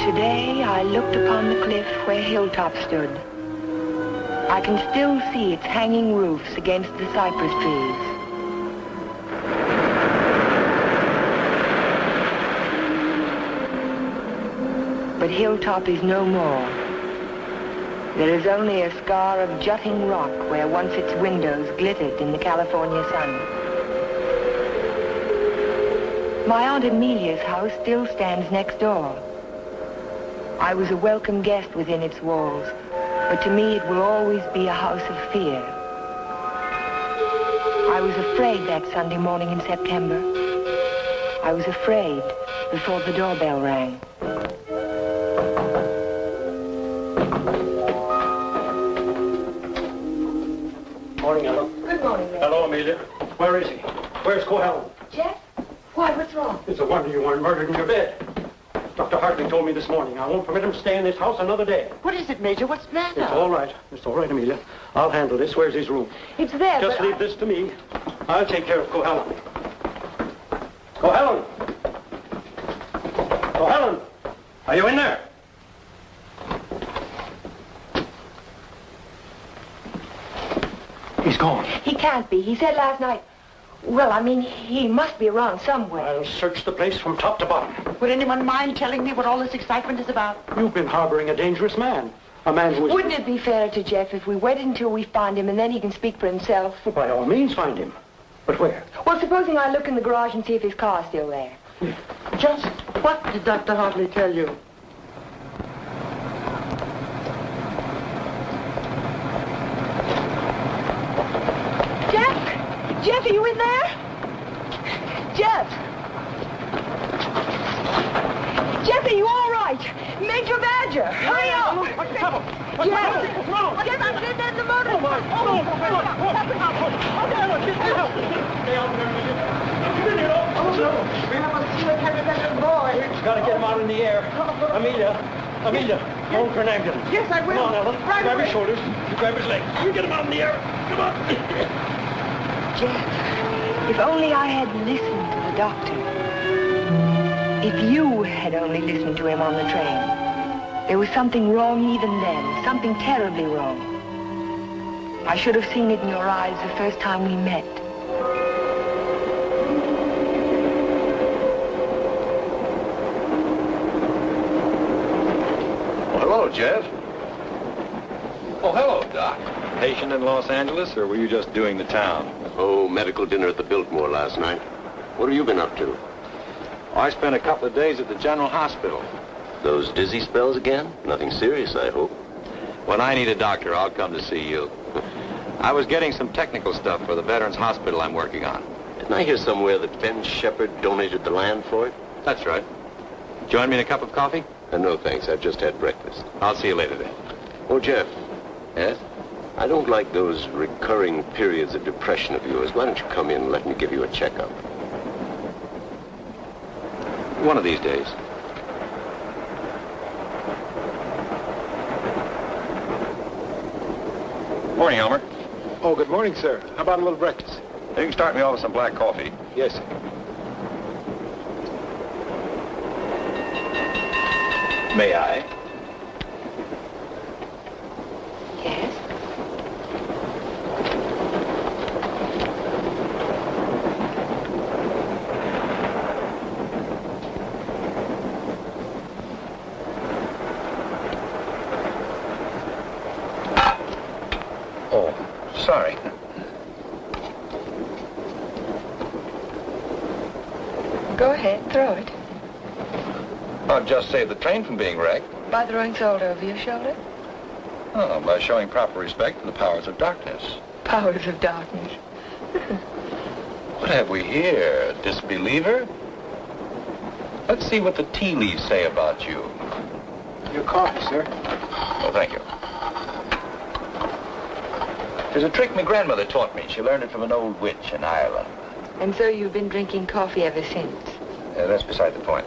Today I looked upon the cliff where Hilltop stood. I can still see its hanging roofs against the cypress trees. But Hilltop is no more. There is only a scar of jutting rock where once its windows glittered in the California sun. My Aunt Amelia's house still stands next door. I was a welcome guest within its walls, but to me it will always be a house of fear. I was afraid that Sunday morning in September. I was afraid before the doorbell rang. Morning, Ella. Good morning, Ray. Hello, Amelia. Where is he? Where's Cohen? Jeff? Why, what's wrong? It's a wonder you weren't murdered in your bed. Dr. Hartley told me this morning. I won't permit him to stay in this house another day. What is it, Major? What's the matter? It's all right. It's all right, Amelia. I'll handle this. Where's his room? It's there, Just leave this to me. I'll take care of Cohen. Cohen! Cohen! Are you in there? He's gone. He can't be. He said last night... Well, I mean, he must be around somewhere. I'll search the place from top to bottom. Would anyone mind telling me what all this excitement is about? You've been harboring a dangerous man. A man who is... Wouldn't it be fairer to Jeff if we waited until we find him and then he can speak for himself? Well, by all means, find him. But where? Well, supposing I look in the garage and see if his car's still there. Just what did Dr. Hartley tell you? Jeff, are you in there? Jeff! Jeff, are you all right? Major Badger, hurry up! What's the trouble? What's the trouble? What's wrong? Jeff, I'm sitting in the motor. Oh, my. Stay out there, Amelia. Come in here, oh, no. We haven't seen a Canadian boy. Gotta get him out in the air. Amelia, phone for an ambulance. Yes, I will. Come on, Ellen. Right grab away. his shoulders. You grab his legs. You get him out in the air. Come on. Jeff, if only I had listened to the doctor. If you had only listened to him on the train. There was something wrong even then, something terribly wrong. I should have seen it in your eyes the first time we met. Well, hello, Jeff. Oh, hello, Doc. Patient in Los Angeles, or were you just doing the town? Oh, medical dinner at the Biltmore last night. What have you been up to? I spent a couple of days at the General Hospital. Those dizzy spells again? Nothing serious, I hope. When I need a doctor, I'll come to see you. I was getting some technical stuff for the Veterans Hospital I'm working on. Didn't I hear somewhere that Ben Shepard donated the land for it? That's right. Join me in a cup of coffee? No, thanks. I've just had breakfast. I'll see you later then. Oh, Jeff, Yes? I don't like those recurring periods of depression of yours. Why don't you come in and let me give you a checkup? One of these days. Morning, Elmer. Oh, good morning, sir. How about a little breakfast? You can start me off with some black coffee. Yes, sir. May I? Yes? Oh, sorry. Go ahead, throw it. I'll just save the train from being wrecked. By throwing salt over your shoulder? Oh, by showing proper respect to the powers of darkness. Powers of darkness. What have we here? A disbeliever? Let's see what the tea leaves say about you. Your coffee, sir. Oh, thank you. There's a trick my grandmother taught me. She learned it from an old witch in Ireland. And so you've been drinking coffee ever since? That's beside the point.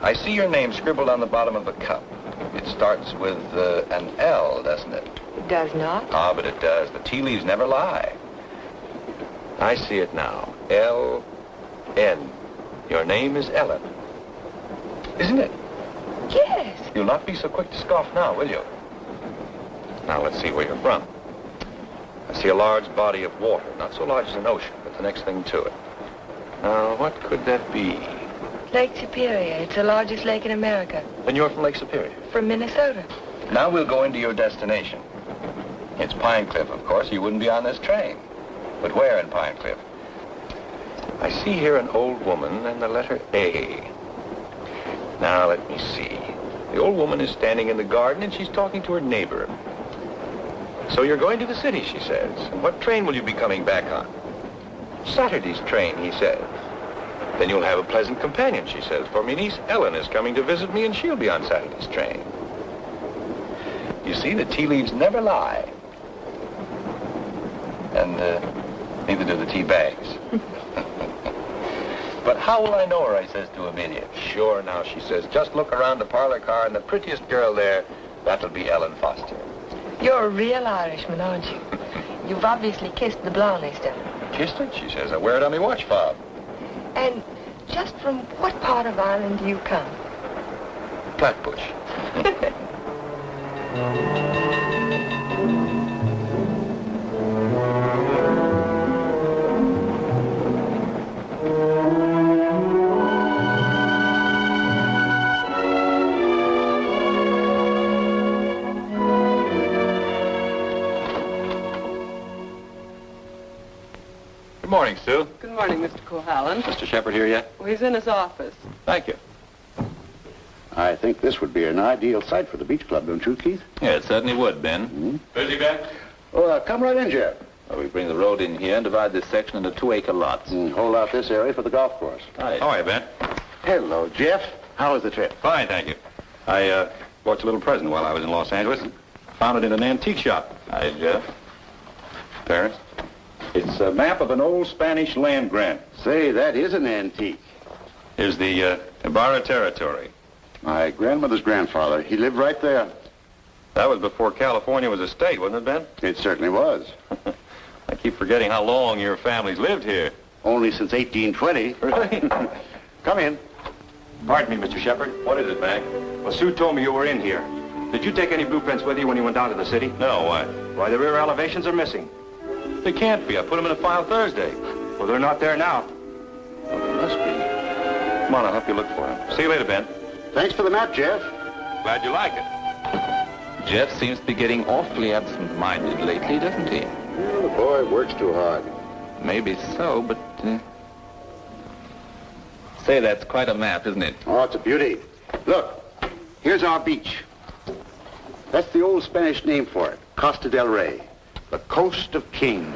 I see your name scribbled on the bottom of the cup. It starts with an L, doesn't it? It does not. Ah, but it does. The tea leaves never lie. I see it now. L-N. Your name is Ellen. Isn't it? Yes. You'll not be so quick to scoff now, will you? Now, let's see where you're from. I see a large body of water, not so large as an ocean, but the next thing to it. Now, what could that be? Lake Superior. It's the largest lake in America. Then you're from Lake Superior. From Minnesota. Now we'll go into your destination. It's Pine Cliff, of course. You wouldn't be on this train. But where in Pine Cliff? I see here an old woman and the letter A. Now, let me see. The old woman is standing in the garden and she's talking to her neighbor. So you're going to the city, she says. And what train will you be coming back on? Saturday's train, he says. Then you'll have a pleasant companion, she says, for my niece Ellen is coming to visit me and she'll be on Saturday's train. You see, the tea leaves never lie. And neither do the tea bags. But how will I know her, I says to Amelia. Sure, now, she says, just look around the parlor car and the prettiest girl there, that'll be Ellen Foster. You're a real Irishman, aren't you? You've obviously kissed the blonde this time. Kissed it, she says. I wear it on my watch fob. And just from what part of Ireland do you come? Flatbush. Good morning, Sue. Good morning, Mr. Cohallen. Mr. Shepard here yet? Well, he's in his office. Thank you. I think this would be an ideal site for the beach club, don't you, Keith? Yeah, it certainly would, Ben. Busy, Ben? Oh, come right in, Jeff. Well, we bring the road in here and divide this section into 2-acre lots. Hold out this area for the golf course. Hi. How are you, Ben? Hello, Jeff. How was the trip? Fine, thank you. I bought you a little present while I was in Los Angeles. Found it in an antique shop. Hi, Jeff. Paris. It's a map of an old Spanish land grant. Say, that is an antique. Here's the Ibarra territory. My grandmother's grandfather, he lived right there. That was before California was a state, wasn't it, Ben? It certainly was. I keep forgetting how long your family's lived here. Only since 1820. Really? Come in. Pardon me, Mr. Shepard. What is it, Mac? Well, Sue told me you were in here. Did you take any blueprints with you when you went down to the city? No, why? Why, the rear elevations are missing. They can't be. I put them in a file Thursday. Well, they're not there now. Well, they must be. Come on, I'll help you look for them. See you later, Ben. Thanks for the map, Jeff. Glad you like it. Jeff seems to be getting awfully absent-minded lately, doesn't he? Well, the boy works too hard. Maybe so, but... Say, that's quite a map, isn't it? Oh, it's a beauty. Look, here's our beach. That's the old Spanish name for it, Costa del Rey, the Coast of Kings.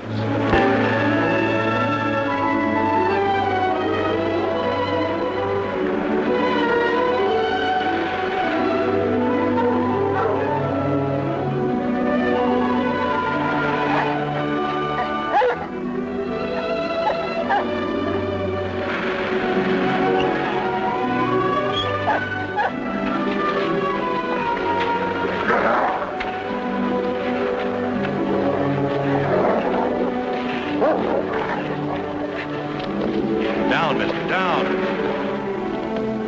Down, mister, down.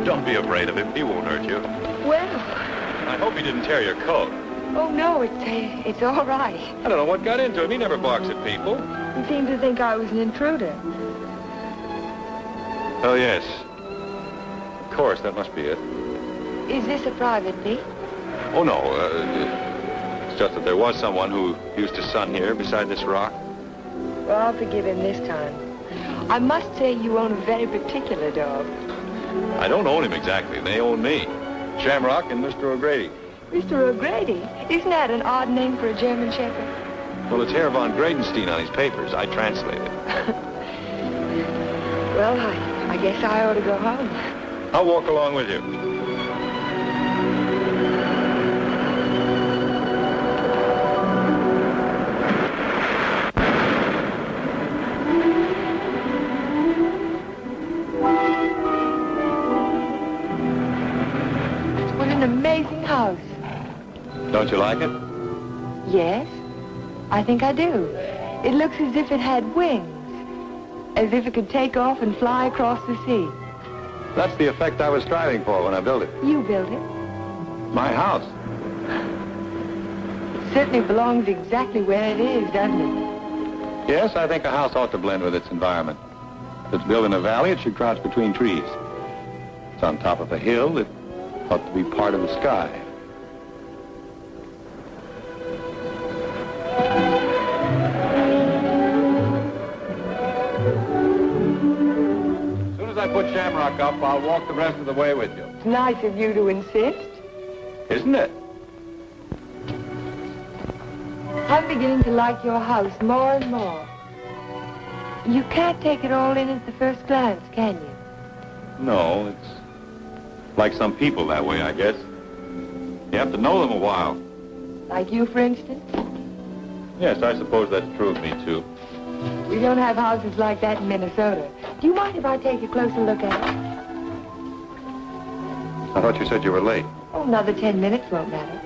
Don't be afraid of him. He won't hurt you. Well, I hope he didn't tear your coat. oh no, it's all right. I don't know what got into him. He never barks at people. He seemed to think I was an intruder. Oh, yes. Of course, that must be it. Is this a private beach? Oh, no. It's just that there was someone who used to sun here beside this rock. Well, I'll forgive him this time. I must say you own a very particular dog. I don't own him exactly. They own me. Shamrock and Mr. O'Grady. Mr. O'Grady? Isn't that an odd name for a German Shepherd? Well, it's Herr von Gradenstein on his papers. I translate it. Well, I guess I ought to go home. I'll walk along with you. What an amazing house. Don't you like it? Yes, I think I do. It looks as if it had wings. As if it could take off and fly across the sea. That's the effect I was striving for when I built it. You built it? my house. It certainly belongs exactly where it is, doesn't it? Yes, I think a house ought to blend with its environment. If it's built in a valley, it should crouch between trees. If it's on top of a hill, it ought to be part of the sky. As soon as I put Shamrock up, I'll walk the rest of the way with you. It's nice of you to insist. Isn't it? I'm beginning to like your house more and more. You can't take it all in at the first glance, can you? No, it's like some people that way, I guess. You have to know them a while. Like you, for instance? Yes, I suppose that's true of me, too. We don't have houses like that in Minnesota. Do you mind if I take a closer look at it? I thought you said you were late. Oh, another 10 minutes won't matter.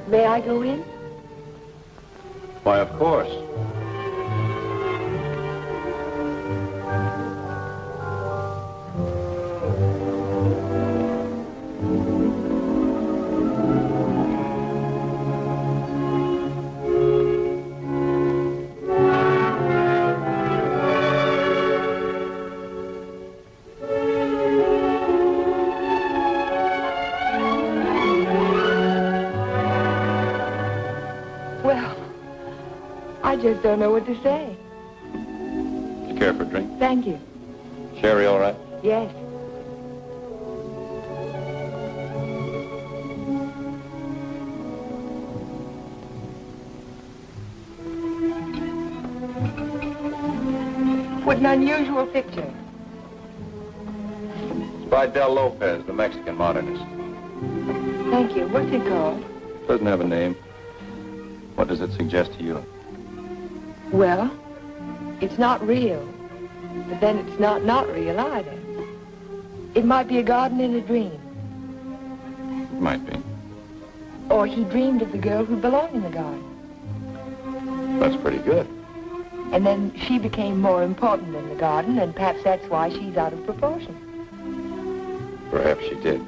May I go in? Why, of course. I just don't know what to say. You care for a drink? Thank you. Sherry, all right? Yes. What an unusual picture. It's by Del Lopez, the Mexican modernist. Thank you. What's it called? Doesn't have a name. What does it suggest to you? Well, it's not real, but then it's not real either. It might be a garden in a dream. It might be. Or he dreamed of the girl who belonged in the garden. That's pretty good. And then she became more important than the garden, and perhaps that's why she's out of proportion. Perhaps she did.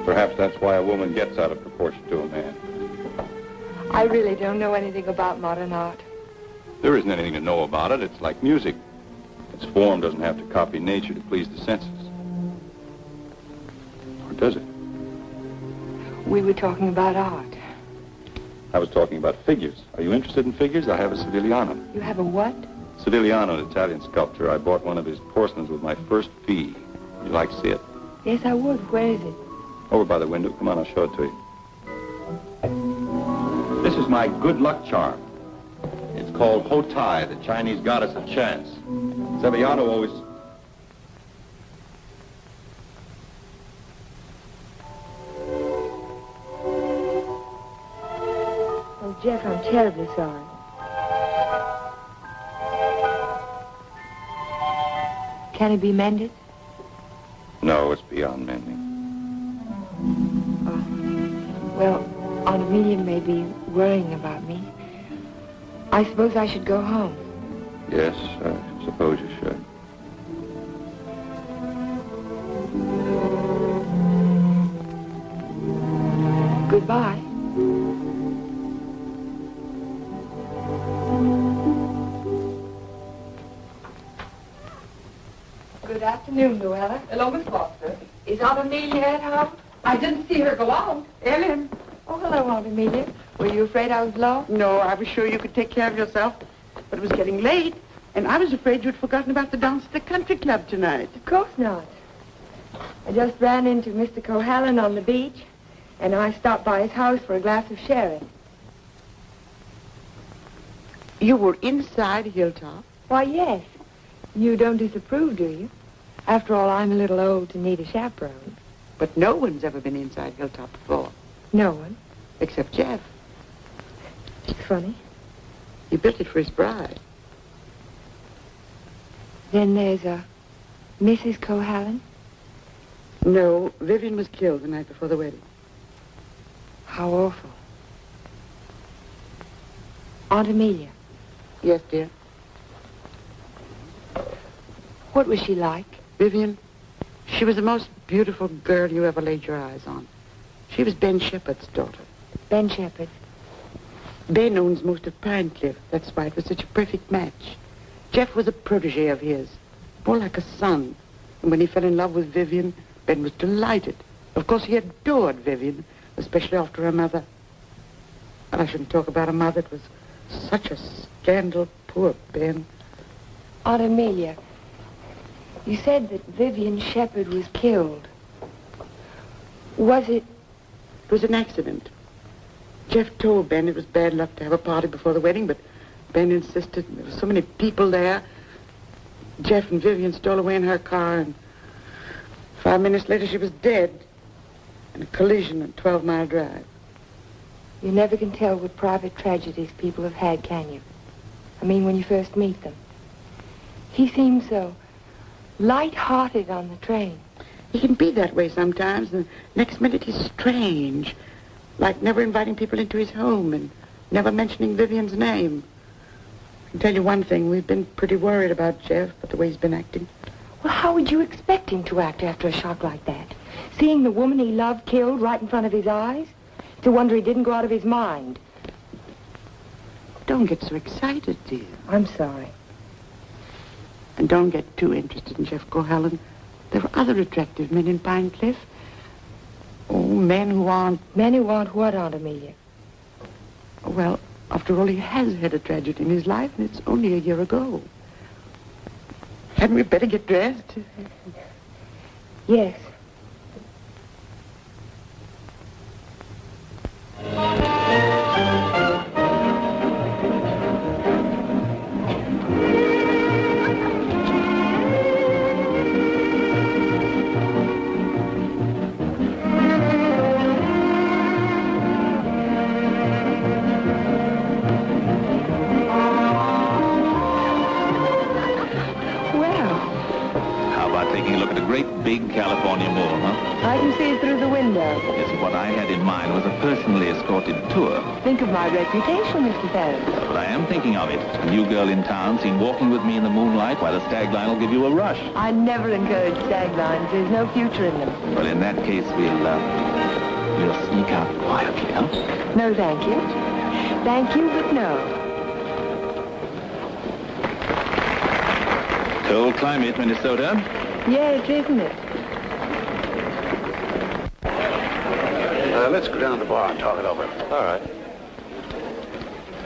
Perhaps that's why a woman gets out of proportion to a man. I really don't know anything about modern art. There isn't anything to know about it. It's like music. Its form doesn't have to copy nature to please the senses. Or does it? We were talking about art. I was talking about figures. Are you interested in figures? I have a Sivigliano. You have a what? Sivigliano, an Italian sculptor. I bought one of his porcelains with my first fee. Would you like to see it? Yes, I would. Where is it? Over by the window. Come on, I'll show it to you. This is my good luck charm. It's called Hotai, the Chinese goddess of chance. Sivigliano always... Oh, Jeff, I'm terribly sorry. Can it be mended? No, it's beyond mending. Well, Aunt Amelia may be worrying about me. I suppose I should go home. Yes, I suppose you should. Goodbye. Good afternoon, Luella. Hello, Miss Foster. Is Aunt Amelia at home? I didn't see her go out. Ellen. Oh, hello, Aunt Amelia. Were you afraid I was lost? No, I was sure you could take care of yourself. But it was getting late, and I was afraid you'd forgotten about the dance at the country club tonight. Of course not. I just ran into Mr. Cohallen on the beach, and I stopped by his house for a glass of sherry. You were inside Hilltop? Why, yes. You don't disapprove, do you? After all, I'm a little old to need a chaperone. But no one's ever been inside Hilltop before. No one. Except Jeff. It's funny. He built it for his bride. Then there's a Mrs. Cohallen. No, Vivian was killed the night before the wedding. How awful. Aunt Amelia. Yes, dear. What was she like? Vivian, she was the most beautiful girl you ever laid your eyes on. She was Ben Shepherd's daughter. Ben Shepherd. Ben owns most of Pine Cliff. That's why it was such a perfect match. Jeff was a protege of his, more like a son. And when he fell in love with Vivian, Ben was delighted. Of course, he adored Vivian, especially after her mother. And I shouldn't talk about a mother. It was such a scandal. Poor Ben. Aunt Amelia, you said that Vivian Shepherd was killed. Was it? It was an accident. Jeff told Ben it was bad luck to have a party before the wedding, but Ben insisted. There were so many people there. Jeff and Vivian stole away in her car, and 5 minutes later she was dead in a collision on 12-Mile Drive. You never can tell what private tragedies people have had, can you? I mean, when you first meet them. He seemed so light-hearted on the train. He can be that way sometimes. The next minute he's strange, like never inviting people into his home and never mentioning Vivian's name. I can tell you one thing, we've been pretty worried about Jeff, but the way he's been acting. Well, how would you expect him to act after a shock like that? Seeing the woman he loved killed right in front of his eyes? It's a wonder he didn't go out of his mind. Don't get so excited, dear. I'm sorry. And don't get too interested in Jeff Cohallen. There are other attractive men in Pine Cliff. Oh, men who aren't... Men who aren't what, Aunt Amelia? Well, after all, he has had a tragedy in his life, and it's only a year ago. Hadn't we better get dressed? Yes. Big California mall, huh? I can see it through the window. Yes, what I had in mind was a personally escorted tour. Think of my reputation, Mr. Ferris. But I am thinking of it. A new girl in town seen walking with me in the moonlight while a stag line will give you a rush. I never encourage stag lines. There's no future in them. Well, in that case, we'll sneak out quietly, huh? No, thank you. Thank you, but no. Cold climate, Minnesota. Yes, isn't it? Let's go down to the bar and talk it over. All right.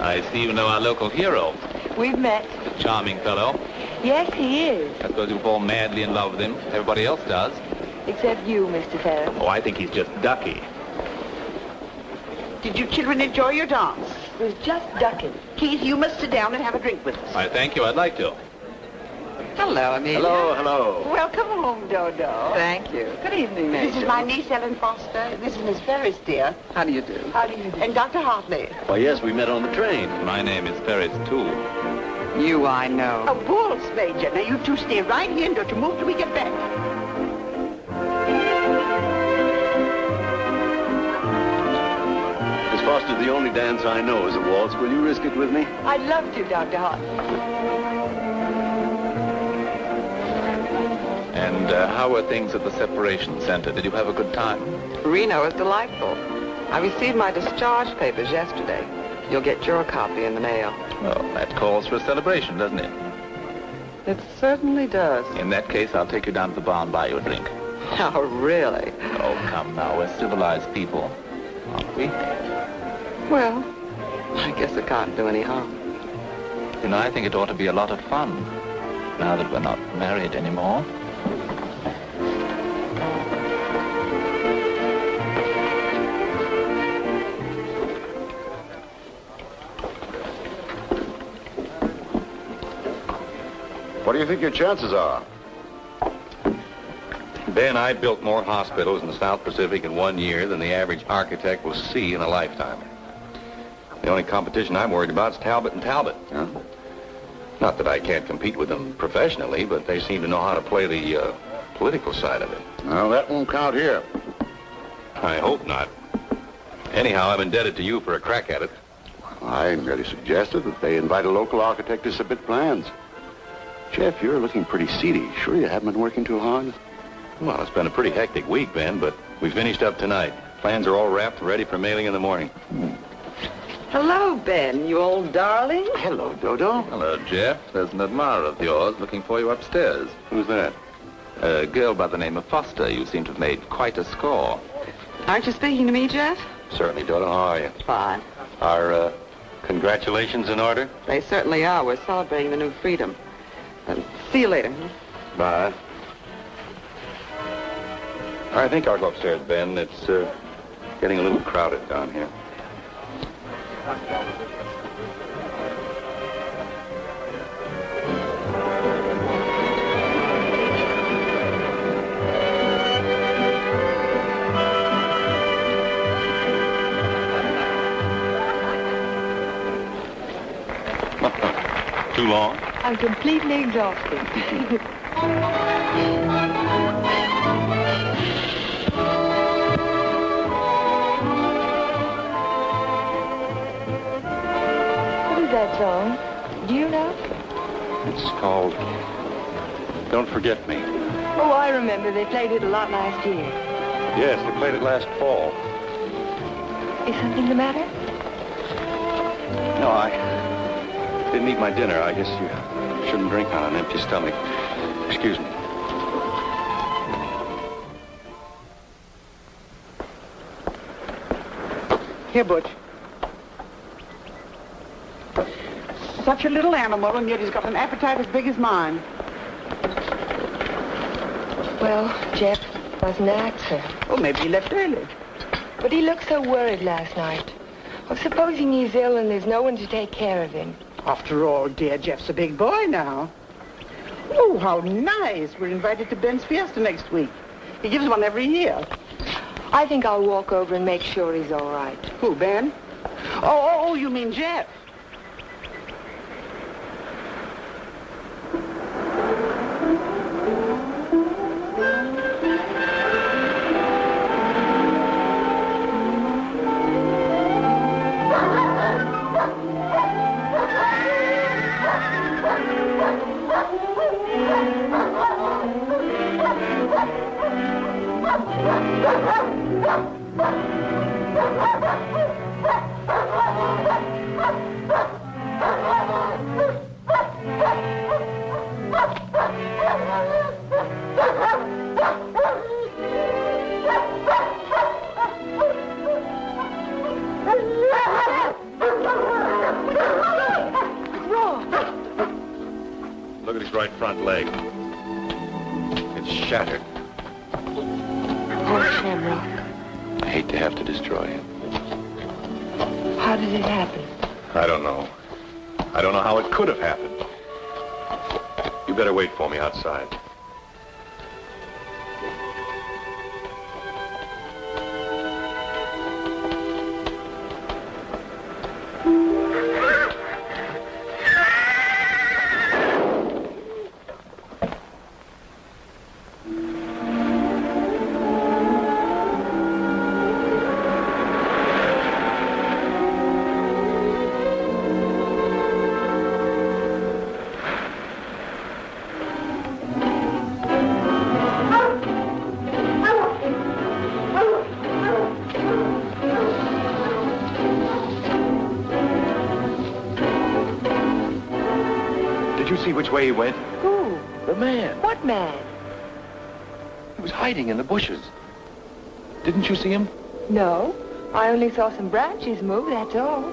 I see you know our local hero. We've met. A charming fellow. Yes, he is. I suppose you fall madly in love with him. Everybody else does. Except you, Mr. Ferris. Oh, I think he's just ducky. Did you children enjoy your dance? It was just ducking. Keith, you must sit down and have a drink with us. I thank you. I'd like to. Hello, Amelia. Hello, hello. Welcome home, Dodo. Thank you. Good evening, Major. This is my niece, Ellen Foster. This is Miss Ferris, dear. How do you do? How do you do? And Dr. Hartley. Why, yes, we met on the train. My name is Ferris, too. You, I know. Oh, balls, Major. Now, you two stay right here and don't you move till we get back. Miss Foster, the only dance I know is a waltz. Will you risk it with me? I'd love to, Dr. Hartley. And how were things at the separation center? Did you have a good time? Reno is delightful. I received my discharge papers yesterday. You'll get your copy in the mail. Well, that calls for a celebration, doesn't it? It certainly does. In that case, I'll take you down to the bar and buy you a drink. Oh, really? Oh, come now. We're civilized people, aren't we? Well, I guess it can't do any harm. You know, I think it ought to be a lot of fun, now that we're not married anymore. What do you think your chances are? Ben, I built more hospitals in the South Pacific in 1 year than the average architect will see in a lifetime. The only competition I'm worried about is Talbot and Talbot. Huh? Not that I can't compete with them professionally, but they seem to know how to play the political side of it. Well, that won't count here. I hope not. Anyhow, I'm indebted to you for a crack at it. I merely suggested that they invite a local architect to submit plans. Jeff, you're looking pretty seedy. Sure you haven't been working too hard? Well, it's been a pretty hectic week, Ben, but we finished up tonight. Plans are all wrapped and ready for mailing in the morning. Hello, Ben, you old darling. Hello, Dodo. Hello, Jeff. There's an admirer of yours looking for you upstairs. Who's that? A girl by the name of Foster. You seem to have made quite a score. Aren't you speaking to me, Jeff? Certainly, Dodo. How are you? Fine. Our congratulations in order? They certainly are. We're celebrating the new freedom. See you later. Bye. I think I'll go upstairs, Ben. It's getting a little crowded down here. Too long? I'm completely exhausted. What is that song? Do you know? It's called Don't Forget Me. Oh, I remember. They played it a lot last year. Yes, they played it last fall. Is something the matter? No, I didn't eat my dinner. I guess you shouldn't drink on an empty stomach. Excuse me. Here, Butch. Such a little animal, and yet he's got an appetite as big as mine. Well, Jeff wasn't act, sir. Oh, maybe he left early. But he looked so worried last night. Well, supposing he's ill and there's no one to take care of him. After all, dear Jeff's a big boy now. Oh, how nice. We're invited to Ben's Fiesta next week. He gives one every year. I think I'll walk over and make sure he's all right. Who, Ben? Oh, you mean Jeff? Look at his right front leg. It's shattered. Poor Shamrock. I hate to have to destroy him. How did it happen? I don't know. I don't know how it could have happened. You better wait for me outside. Which way he went? Who? The man. What man? He was hiding in the bushes. Didn't you see him? No. I only saw some branches move, that's all.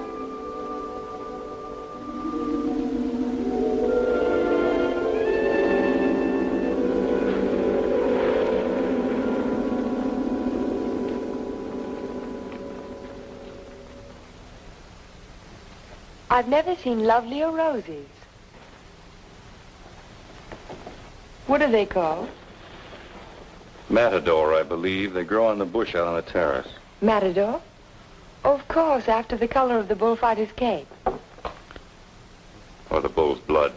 I've never seen lovelier roses. What are they called? Matador, I believe. They grow on the bush out on the terrace. Matador? Of course, after the color of the bullfighter's cape. Or the bull's blood.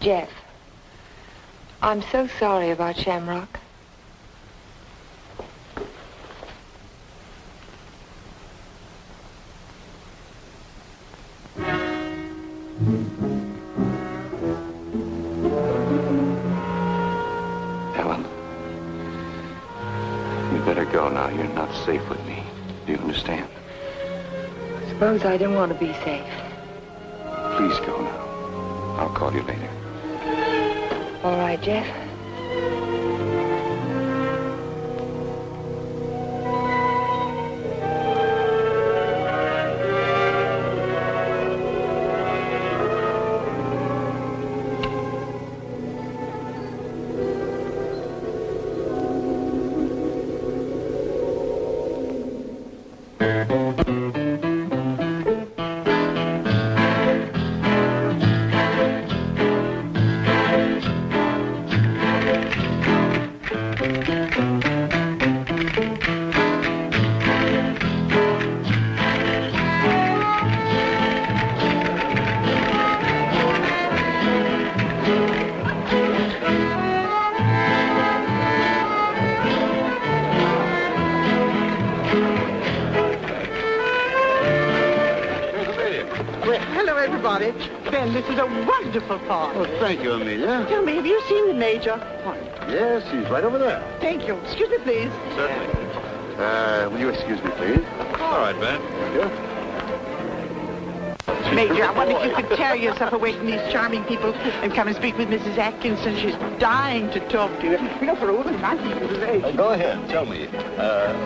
Jeff, I'm so sorry about Shamrock. Helen, you better go now. You're not safe with me. Do you understand? Suppose I don't want to be safe. Please go now. I'll call you later. All right, Jeff. Ben, this is a wonderful part. Oh, thank you, Amelia. Tell me, have you seen the Major? Yes, he's right over there. Thank you. Excuse me, please. Certainly. Will you excuse me, please? All right, Ben. Thank you. Major, I wonder if you could tear yourself away from these charming people and come and speak with Mrs. Atkinson. She's dying to talk to you. You know, for a woman my people's age. Go ahead. Tell me,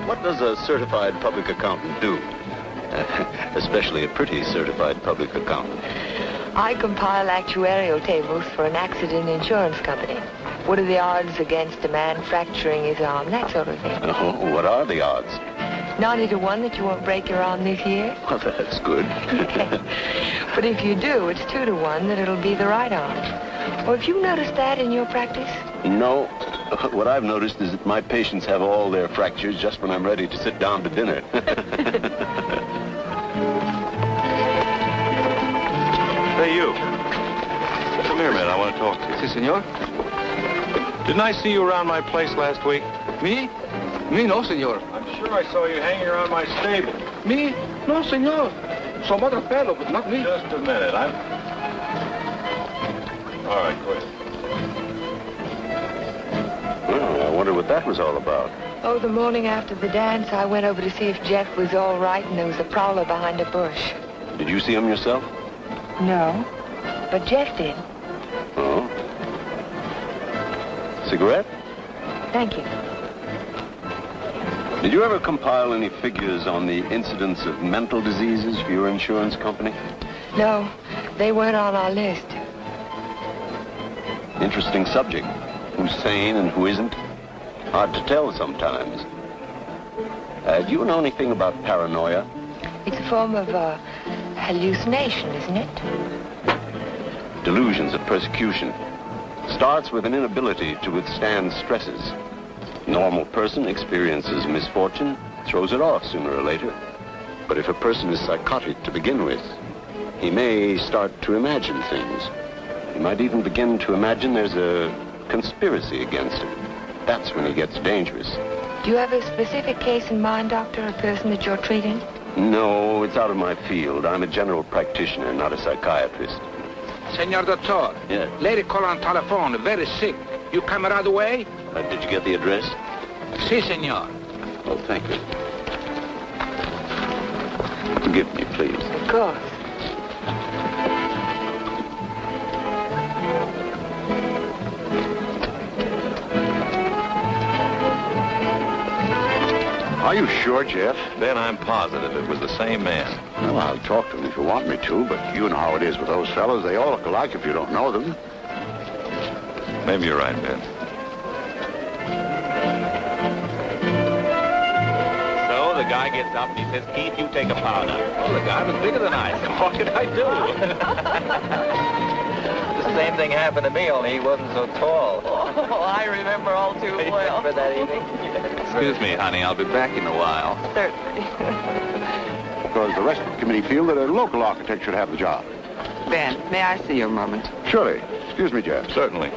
what does a certified public accountant do? Especially a pretty certified public accountant. I compile actuarial tables for an accident insurance company. What are the odds against a man fracturing his arm? That sort of thing. Oh, what are the odds? 90 to 1 that you won't break your arm this year. Well, that's good. But if you do, it's 2 to 1 that it'll be the right arm. Well, have you noticed that in your practice? No. What I've noticed is that my patients have all their fractures just when I'm ready to sit down to dinner. Hey, you. Come here, man. I want to talk to you. Si, senor. Didn't I see you around my place last week? Me? Me, no, senor. I'm sure I saw you hanging around my stable. Me? No, senor. Some other fellow, but not me. Just a minute. All right, quit. Well, I wonder what that was all about. Oh, the morning after the dance, I went over to see if Jeff was all right, and there was a prowler behind a bush. Did you see him yourself? No, but Jeff did. Oh. Cigarette? Thank you. Did you ever compile any figures on the incidence of mental diseases for your insurance company? No, they weren't on our list. Interesting subject. Who's sane and who isn't? Hard to tell sometimes. Do you know anything about paranoia? It's a form of hallucination, isn't it? Delusions of persecution. Starts with an inability to withstand stresses. Normal person experiences misfortune, throws it off sooner or later. But if a person is psychotic to begin with, he may start to imagine things. He might even begin to imagine there's a conspiracy against him. That's when he gets dangerous. Do you have a specific case in mind, Doctor, a person that you're treating? No, it's out of my field. I'm a general practitioner, not a psychiatrist. Senor Doctor. Yes. Lady call on telephone, very sick. You come right away? Did you get the address? Si, senor. Oh, thank you. Forgive me, please. Of course. Are you sure, Jeff? Ben, I'm positive it was the same man. Well, I'll talk to him if you want me to, but you know how it is with those fellows. They all look alike if you don't know them. Maybe you're right, Ben. So the guy gets up and he says, Keith, you take a powder. Oh, the guy was bigger than I. So what could I do? This is same thing happened to me, only he wasn't so tall. Oh, I remember all too well. For that evening. Excuse me, honey. I'll be back in a while. Certainly. Because the rest of the committee feel that a local architect should have the job. Ben, may I see you a moment? Surely. Excuse me, Jeff. Certainly.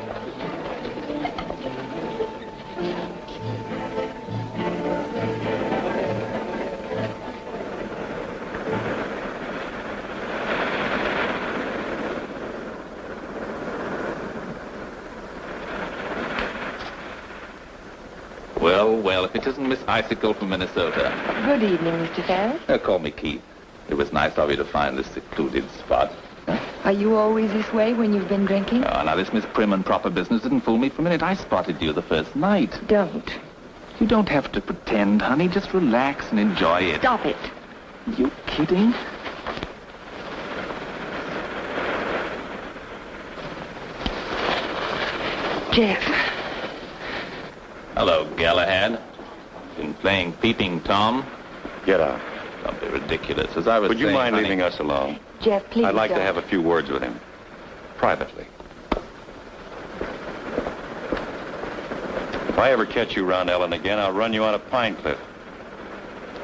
Well, if it isn't Miss Icicle from Minnesota. Good evening, Mr. Ferris. Call me Keith. It was nice of you to find this secluded spot. Are you always this way when you've been drinking? Oh, now, this Miss Prim and Proper business didn't fool me for a minute. I spotted you the first night. Don't. You don't have to pretend, honey. Just relax and enjoy it. Stop it. You kidding? Jeff. Hello, Galahad. Been playing Peeping Tom? Get out. Don't be ridiculous. As I was Would you saying, mind honey, leaving us alone? Jeff, please I'd like to don't. have a few words with him. Privately. If I ever catch you around Ellen again, I'll run you out of Pine Cliff.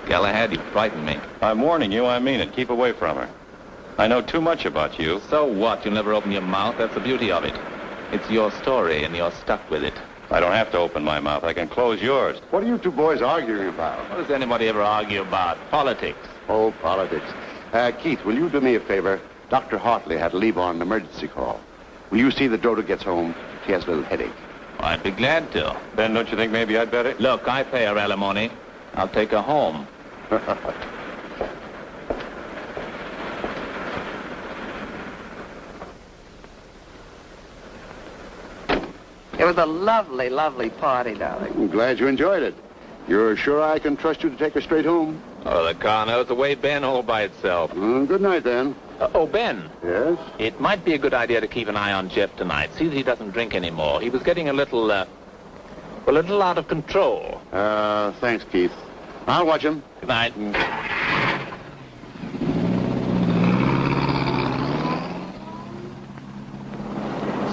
Galahad, you frightened me. I'm warning you, I mean it. Keep away from her. I know too much about you. So what? You'll never open your mouth. That's the beauty of it. It's your story, and you're stuck with it. I don't have to open my mouth. I can close yours. What are you two boys arguing about? What does anybody ever argue about? Politics. Oh, politics. Keith, will you do me a favor? Dr. Hartley had to leave on an emergency call. Will you see that Dodo gets home? She has a little headache. I'd be glad to. Ben, don't you think maybe I'd better? Look, I pay her alimony. I'll take her home. It was a lovely, lovely party, darling. I'm glad you enjoyed it. You're sure I can trust you to take her straight home? Oh, the car knows the way, Ben, all by itself. Good night, then. Ben. Yes? It might be a good idea to keep an eye on Jeff tonight. See that he doesn't drink anymore. He was getting a little out of control. Thanks, Keith. I'll watch him. Good night.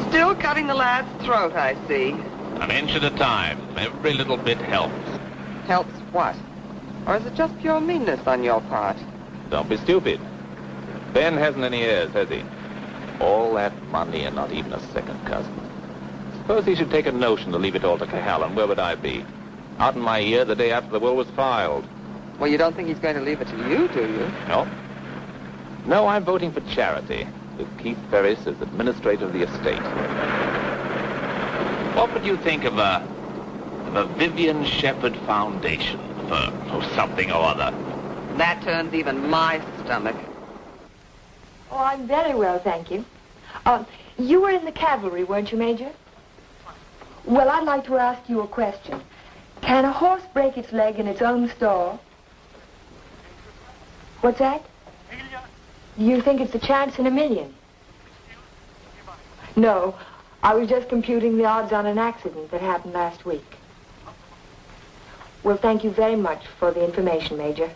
Still cutting the lad's throat, I see. An inch at a time. Every little bit helps. Helps what? Or is it just pure meanness on your part? Don't be stupid. Ben hasn't any heirs, has he? All that money and not even a second cousin. Suppose he should take a notion to leave it all to Cahalan. Where would I be? Out in my ear the day after the will was filed. Well, you don't think he's going to leave it to you, do you? No. No, I'm voting for charity, with Keith Ferris as administrator of the estate. What would you think of a Vivian Shepherd Foundation for something or other? That turns even my stomach. Oh, I'm very well, thank you. You were in the cavalry, weren't you, Major? Well, I'd like to ask you a question. Can a horse break its leg in its own stall? What's that? You think it's a chance in a million? No, I was just computing the odds on an accident that happened last week. Well, thank you very much for the information, Major.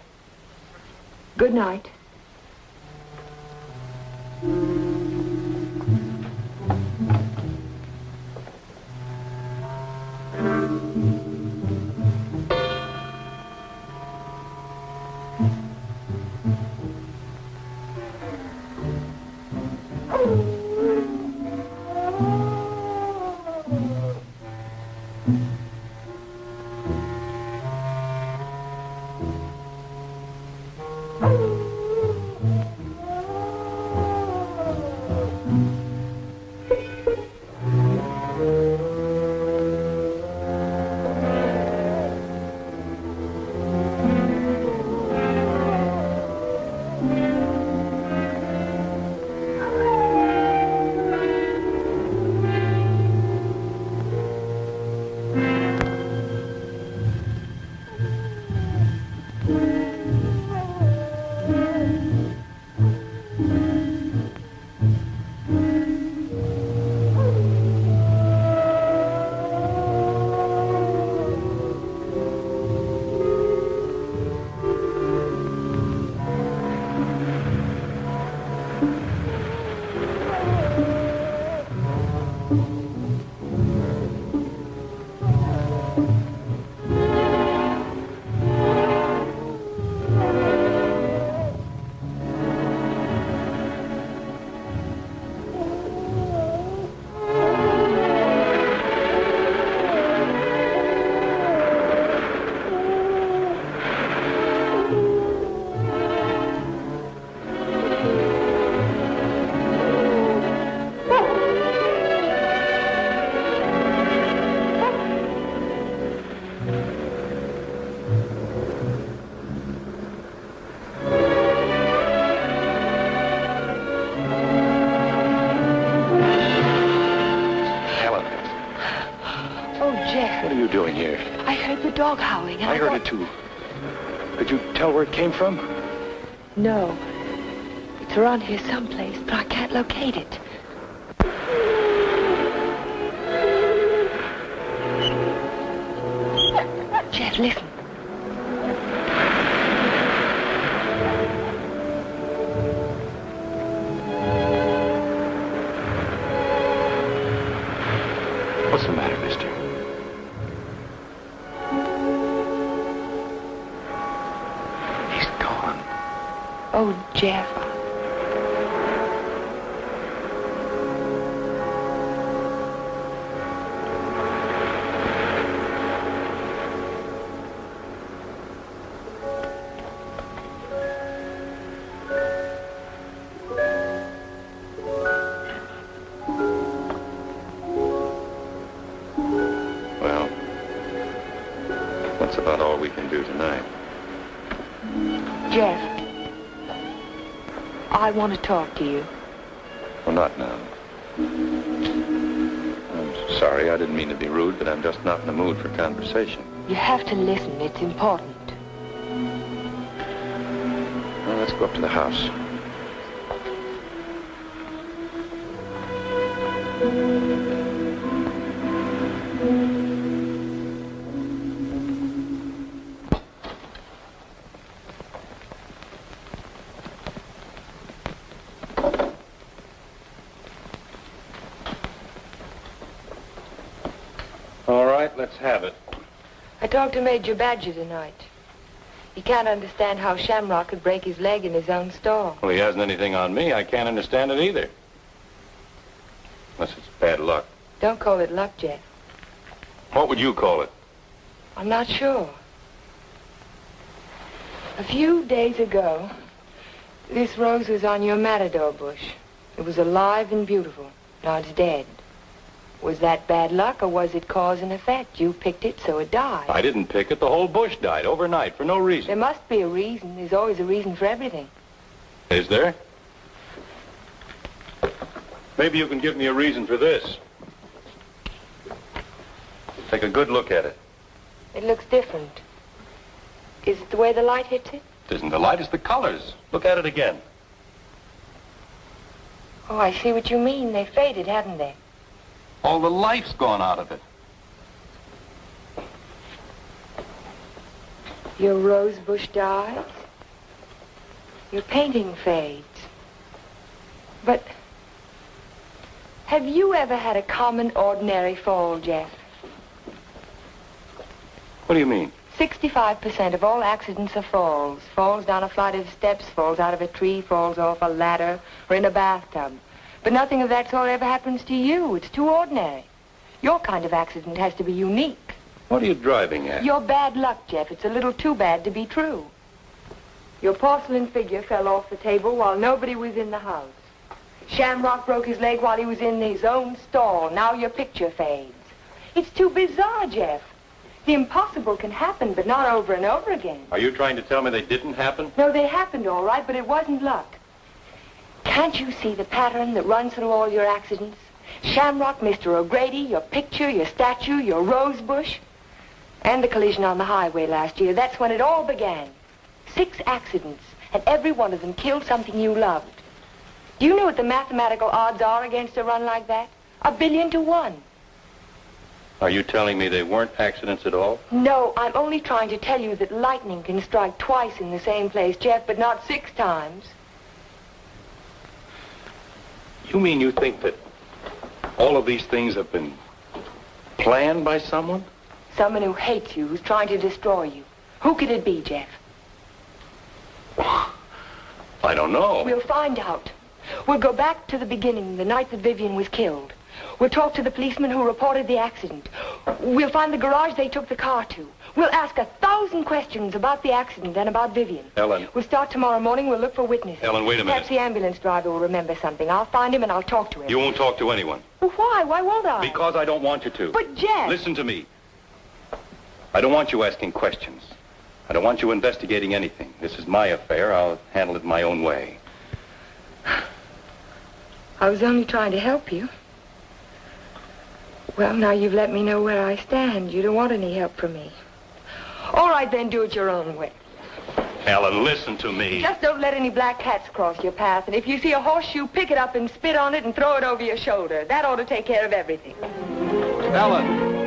Good night. dog howling. I heard it too. Could you tell where it came from? No. It's around here someplace, but I can't locate it. Jeff, listen. What's the matter, mister? He's gone. Oh, Jeff. Well, that's about all we can do tonight. Jeff, I want to talk to you. Well, not now. I'm sorry, I didn't mean to be rude, but I'm just not in the mood for conversation. You have to listen. It's important. Well, let's go up to the house. All right, let's have it. I talked to Major Badger tonight. He can't understand how Shamrock could break his leg in his own stall. Well, he hasn't anything on me. I can't understand it either. Unless it's bad luck. Don't call it luck, Jeff. What would you call it? I'm not sure. A few days ago, this rose was on your matador bush. It was alive and beautiful. Now it's dead. Was that bad luck, or was it cause and effect? You picked it, so it died. I didn't pick it. The whole bush died overnight for no reason. There must be a reason. There's always a reason for everything. Is there? Maybe you can give me a reason for this. Take a good look at it. It looks different. Is it the way the light hits it? It isn't the light, it's the colors. Look at it again. Oh, I see what you mean. They faded, haven't they? All the life's gone out of it. Your rose bush dies. Your painting fades. But have you ever had a common, ordinary fall, Jeff? What do you mean? 65% of all accidents are falls. Falls down a flight of steps, falls out of a tree, falls off a ladder, or in a bathtub. But nothing of that sort ever happens to you. It's too ordinary. Your kind of accident has to be unique. What are you driving at? Your bad luck, Jeff. It's a little too bad to be true. Your porcelain figure fell off the table while nobody was in the house. Shamrock broke his leg while he was in his own stall. Now your picture fades. It's too bizarre, Jeff. The impossible can happen, but not over and over again. Are you trying to tell me they didn't happen? No, they happened all right, but it wasn't luck. Can't you see the pattern that runs through all your accidents? Shamrock, Mr. O'Grady, your picture, your statue, your rose bush, and the collision on the highway last year. That's when it all began. 6 accidents, and every one of them killed something you loved. Do you know what the mathematical odds are against a run like that? 1,000,000,000 to 1. Are you telling me they weren't accidents at all? No, I'm only trying to tell you that lightning can strike twice in the same place, Jeff, but not 6 times. You mean you think that all of these things have been planned by someone? Someone who hates you, who's trying to destroy you. Who could it be, Jeff? I don't know. We'll find out. We'll go back to the beginning, the night that Vivian was killed. We'll talk to the policeman who reported the accident. We'll find the garage they took the car to. We'll ask 1,000 questions about the accident and about Vivian. Ellen. We'll start tomorrow morning. We'll look for witnesses. Ellen, wait a minute. Perhaps the ambulance driver will remember something. I'll find him and I'll talk to him. You won't talk to anyone. Well, why? Why won't I? Because I don't want you to. But, Jeff... Listen to me. I don't want you asking questions. I don't want you investigating anything. This is my affair. I'll handle it my own way. I was only trying to help you. Well, now you've let me know where I stand. You don't want any help from me. All right, then, do it your own way. Ellen, listen to me. Just don't let any black cats cross your path. And if you see a horseshoe, pick it up and spit on it and throw it over your shoulder. That ought to take care of everything. Ellen.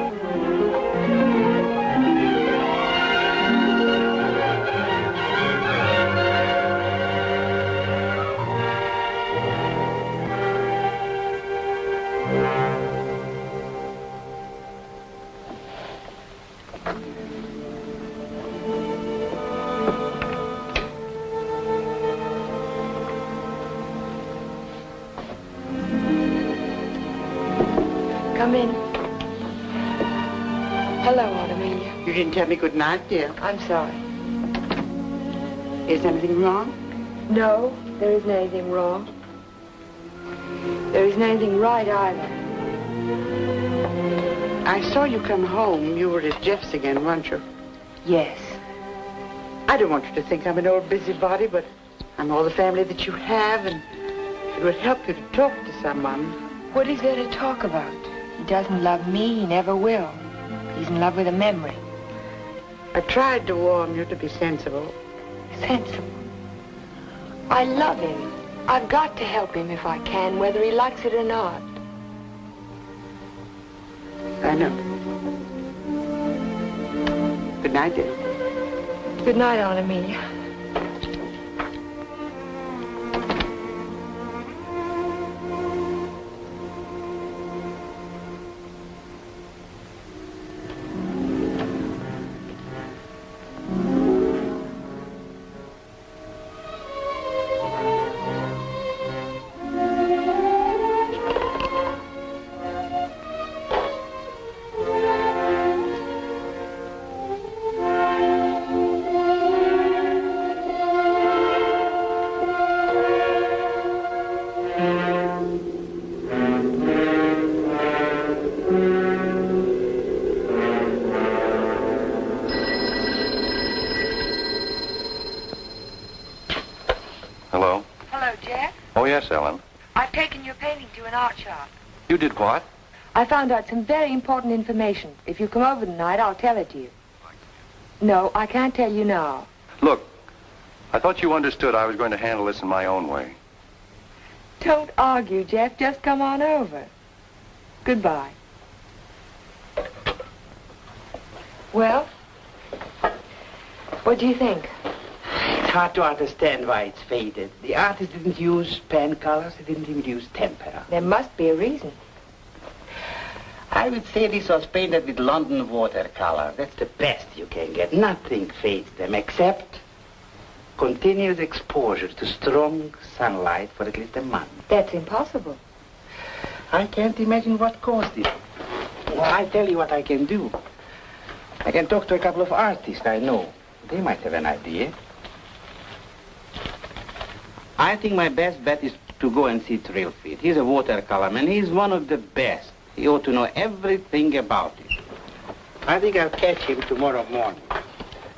Come in. Hello, Aunt Amelia. You didn't tell me good night, dear. I'm sorry. Is anything wrong? No, there isn't anything wrong. There isn't anything right either. I saw you come home. You were at Jeff's again, weren't you? Yes. I don't want you to think I'm an old busybody, but I'm all the family that you have, and it would help you to talk to someone. What is there to talk about? He doesn't love me. He never will. He's in love with a memory. I tried to warn you to be sensible. Sensible. I love him. I've got to help him if I can, whether he likes it or not. I know. Good night, dear. Good night, Aunt Amelia. Yes, Ellen. I've taken your painting to an art shop. You did what? I found out some very important information. If you come over tonight, I'll tell it to you. No, I can't tell you now. Look, I thought you understood I was going to handle this in my own way. Don't argue, Jeff. Just come on over. Goodbye. Well, what do you think? It's hard to understand why it's faded. The artist didn't use pen colors. He didn't even use tempera. There must be a reason. I would say this was painted with London watercolor. That's the best you can get. Nothing fades them except continuous exposure to strong sunlight for at least a month. That's impossible. I can't imagine what caused it. Well, I tell you what I can do. I can talk to a couple of artists I know. They might have an idea. I think my best bet is to go and see Trilfit. He's a watercolor man. He's one of the best. He ought to know everything about it. I think I'll catch him tomorrow morning.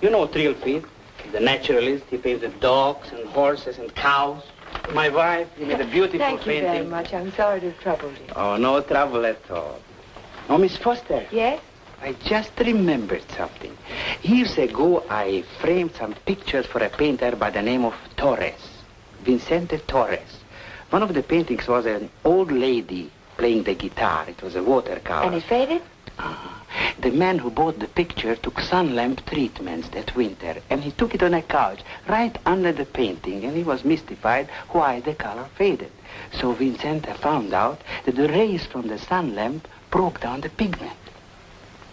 You know Trilfit, the naturalist. He painted dogs and horses and cows. My wife, he made a beautiful painting. Thank you very much. I'm sorry to have troubled you. Oh, no trouble at all. Oh, Miss Foster. Yes? I just remembered something. Years ago, I framed some pictures for a painter by the name of Torres. Vicente Torres. One of the paintings was an old lady playing the guitar. It was a watercolor. And it faded? The man who bought the picture took sun lamp treatments that winter, and he took it on a couch right under the painting, and he was mystified why the color faded. So Vicente found out that the rays from the sun lamp broke down the pigment.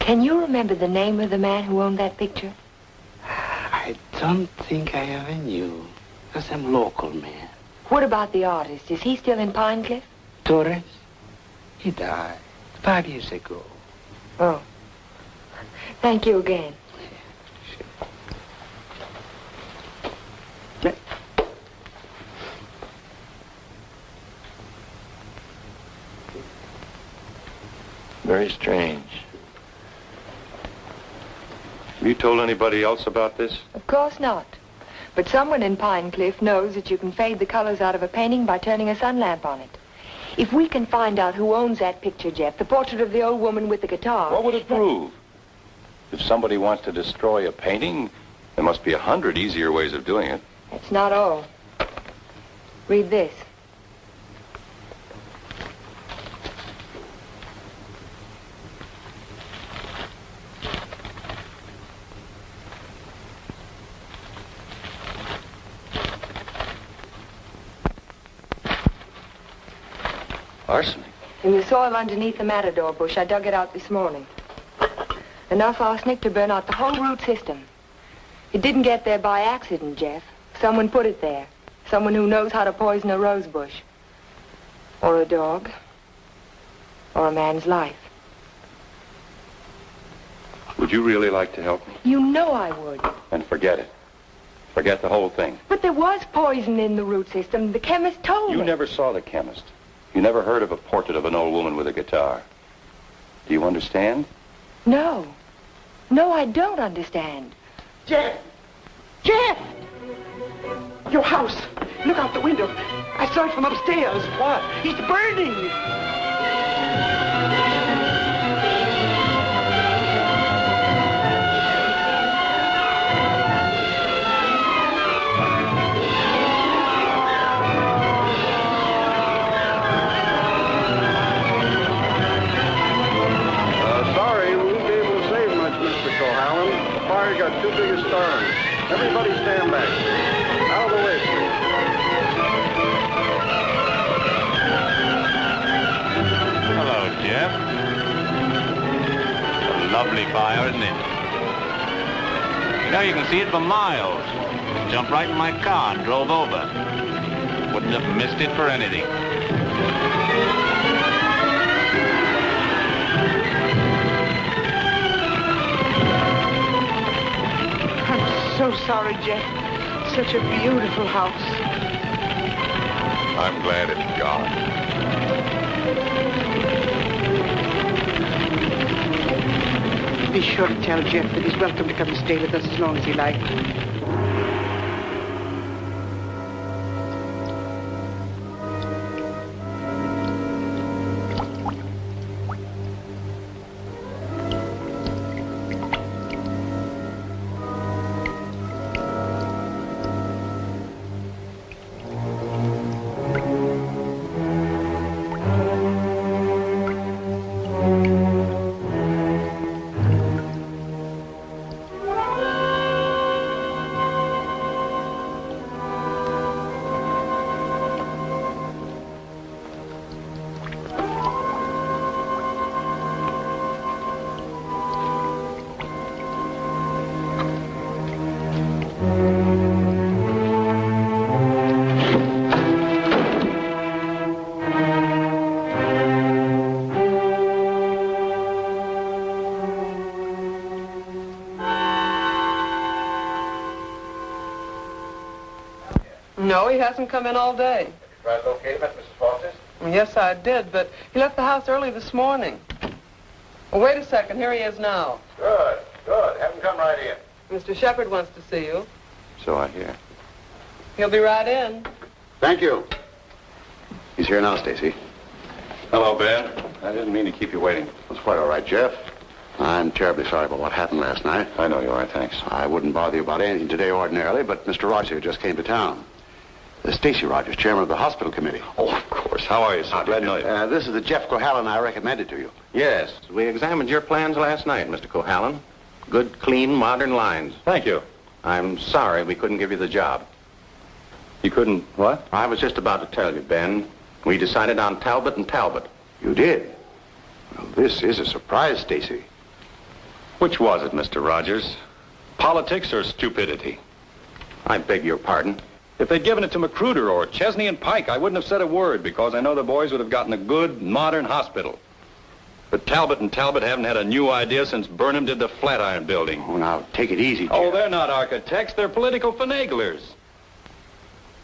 Can you remember the name of the man who owned that picture? I don't think I ever knew. It was some local man. What about the artist? Is he still in Pine Cliff? Torres? He died 5 years ago. Oh. Thank you again. Sure. Very strange. Have you told anybody else about this? Of course not. But someone in Pine Cliff knows that you can fade the colors out of a painting by turning a sun lamp on it. If we can find out who owns that picture, Jeff, the portrait of the old woman with the guitar... What would it prove? If somebody wants to destroy a painting, there must be 100 easier ways of doing it. It's not all. Read this. Arsenic? In the soil underneath the matador bush, I dug it out this morning. Enough arsenic to burn out the whole root system. It didn't get there by accident, Jeff. Someone put it there. Someone who knows how to poison a rose bush. Or a dog. Or a man's life. Would you really like to help me? You know I would. And forget it. Forget the whole thing. But there was poison in the root system. The chemist told me. You never saw the chemist. You never heard of a portrait of an old woman with a guitar. Do you understand? No. No, I don't understand. Jeff! Jeff! Your house. Look out the window. I saw it from upstairs. What? It's burning. Sorry, we won't be able to save much, Mr. Cohallen. The fire's got too big a stern. Everybody stand back. Out of the way, please. Hello, Jeff. A lovely fire, isn't it? You know, you can see it for miles. Jumped right in my car and drove over. Wouldn't have missed it for anything. I'm so sorry, Jeff. Such a beautiful house. I'm glad it's gone. Be sure to tell Jeff that he's welcome to come and stay with us as long as he likes. No, he hasn't come in all day. Have you tried to locate him at Mrs. Foster's? Yes, I did, but he left the house early this morning. Well, wait a second. Here he is now. Good, good. Have him come right in. Mr. Shepard wants to see you. So I hear. He'll be right in. Thank you. He's here now, Stacy. Hello, Ben. I didn't mean to keep you waiting. It's quite all right, Jeff. I'm terribly sorry about what happened last night. I know you are, thanks. I wouldn't bother you about anything today ordinarily, but Mr. Rogers just came to town. Stacy Rogers, chairman of the hospital committee. Oh, of course. How are you, sir? Glad to know you. This is the Jeff Cohallen I recommended to you. Yes, we examined your plans last night, Mr. Cohallen. Good, clean, modern lines. Thank you. I'm sorry we couldn't give you the job. You couldn't, what? I was just about to tell you, Ben. We decided on Talbot and Talbot. You did? Well, this is a surprise, Stacy. Which was it, Mr. Rogers? Politics or stupidity? I beg your pardon. If they'd given it to Magruder or Chesney and Pike, I wouldn't have said a word because I know the boys would have gotten a good, modern hospital. But Talbot and Talbot haven't had a new idea since Burnham did the Flatiron Building. Oh, now, take it easy, Jeff. Oh, they're not architects. They're political finaglers.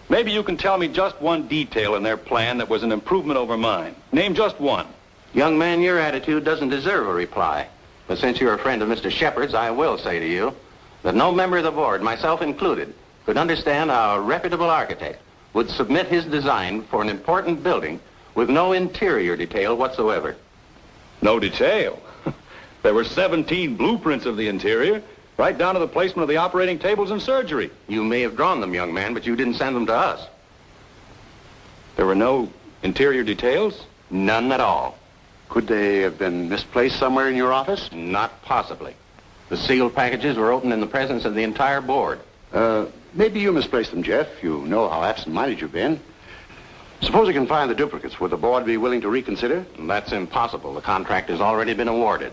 Maybe you can tell me just one detail in their plan that was an improvement over mine. Name just one. Young man, your attitude doesn't deserve a reply. But since you're a friend of Mr. Shepard's, I will say to you that no member of the board, myself included, could understand how a reputable architect would submit his design for an important building with no interior detail whatsoever. No detail. There were 17 blueprints of the interior, right down to the placement of the operating tables and surgery. You may have drawn them, young man, but you didn't send them to us. There were no interior details? None at all. Could they have been misplaced somewhere in your office? Not possibly. The sealed packages were opened in the presence of the entire board. Maybe you misplaced them, Jeff. You know how absent-minded you've been. Suppose you can find the duplicates. Would the board be willing to reconsider? That's impossible. The contract has already been awarded.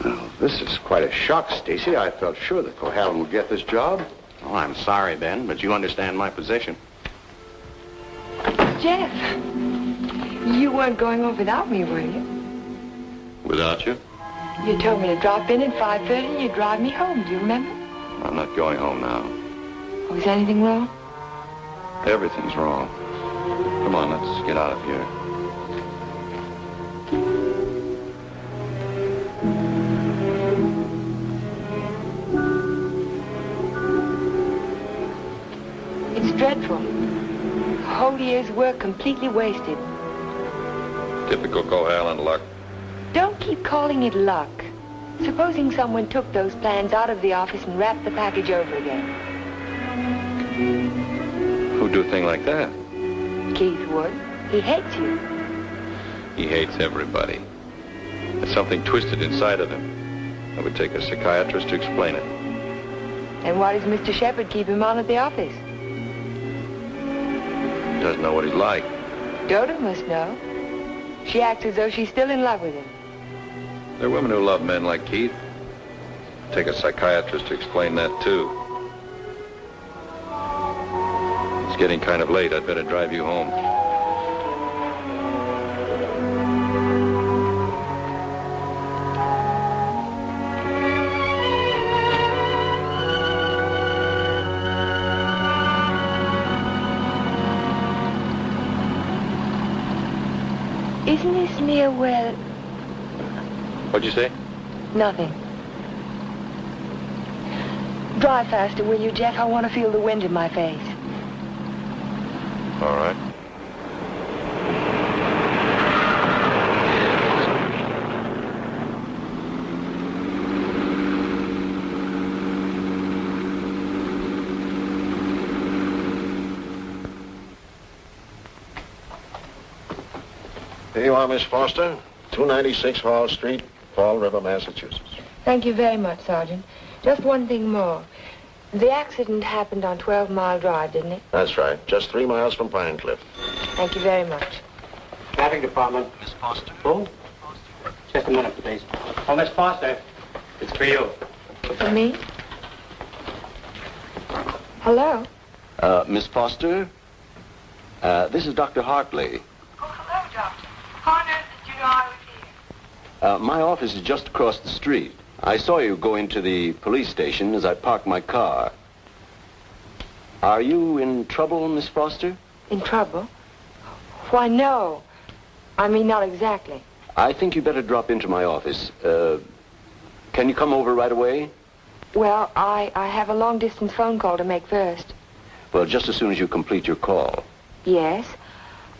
Well, this is quite a shock, Stacy. I felt sure that Cohalan would get this job. Oh, I'm sorry, Ben, but you understand my position. Jeff, you weren't going off without me, were you? Without you? You told me to drop in at 5:30 and you'd drive me home. Do you remember? I'm not going home now. Oh, is anything wrong? Everything's wrong. Come on, let's get out of here. It's dreadful. A whole year's work completely wasted. Typical Cohalan luck. Don't keep calling it luck. Supposing someone took those plans out of the office and wrapped the package over again. Who'd do a thing like that? Keith would. He hates you. He hates everybody. There's something twisted inside of him. It would take a psychiatrist to explain it. And why does Mr. Shepard keep him on at the office? He doesn't know what he's like. Dodo must know. She acts as though she's still in love with him. There are women who love men like Keith. Take a psychiatrist to explain that, too. It's getting kind of late. I'd better drive you home. Isn't this near where... What'd you say? Nothing. Drive faster, will you, Jeff? I want to feel the wind in my face. All right. Here you are, Miss Foster. 296 Hall Street, Fall River, Massachusetts. Thank you very much, Sergeant. Just one thing more. The accident happened on 12 Mile Drive, didn't it? That's right. Just 3 miles from Pine Cliff. Thank you very much. Traffic department. Miss Foster. Who? Just a minute, please. Oh, Miss Foster. It's for you. For me? Hello? Miss Foster? This is Dr. Hartley. Oh, hello, Doctor. How on earth did you know I was here? My office is just across the street. I saw you go into the police station as I parked my car. Are you in trouble, Miss Foster? In trouble? Why, no. I mean, not exactly. I think you better drop into my office. Can you come over right away? Well, I have a long-distance phone call to make first. Well, just as soon as you complete your call. Yes.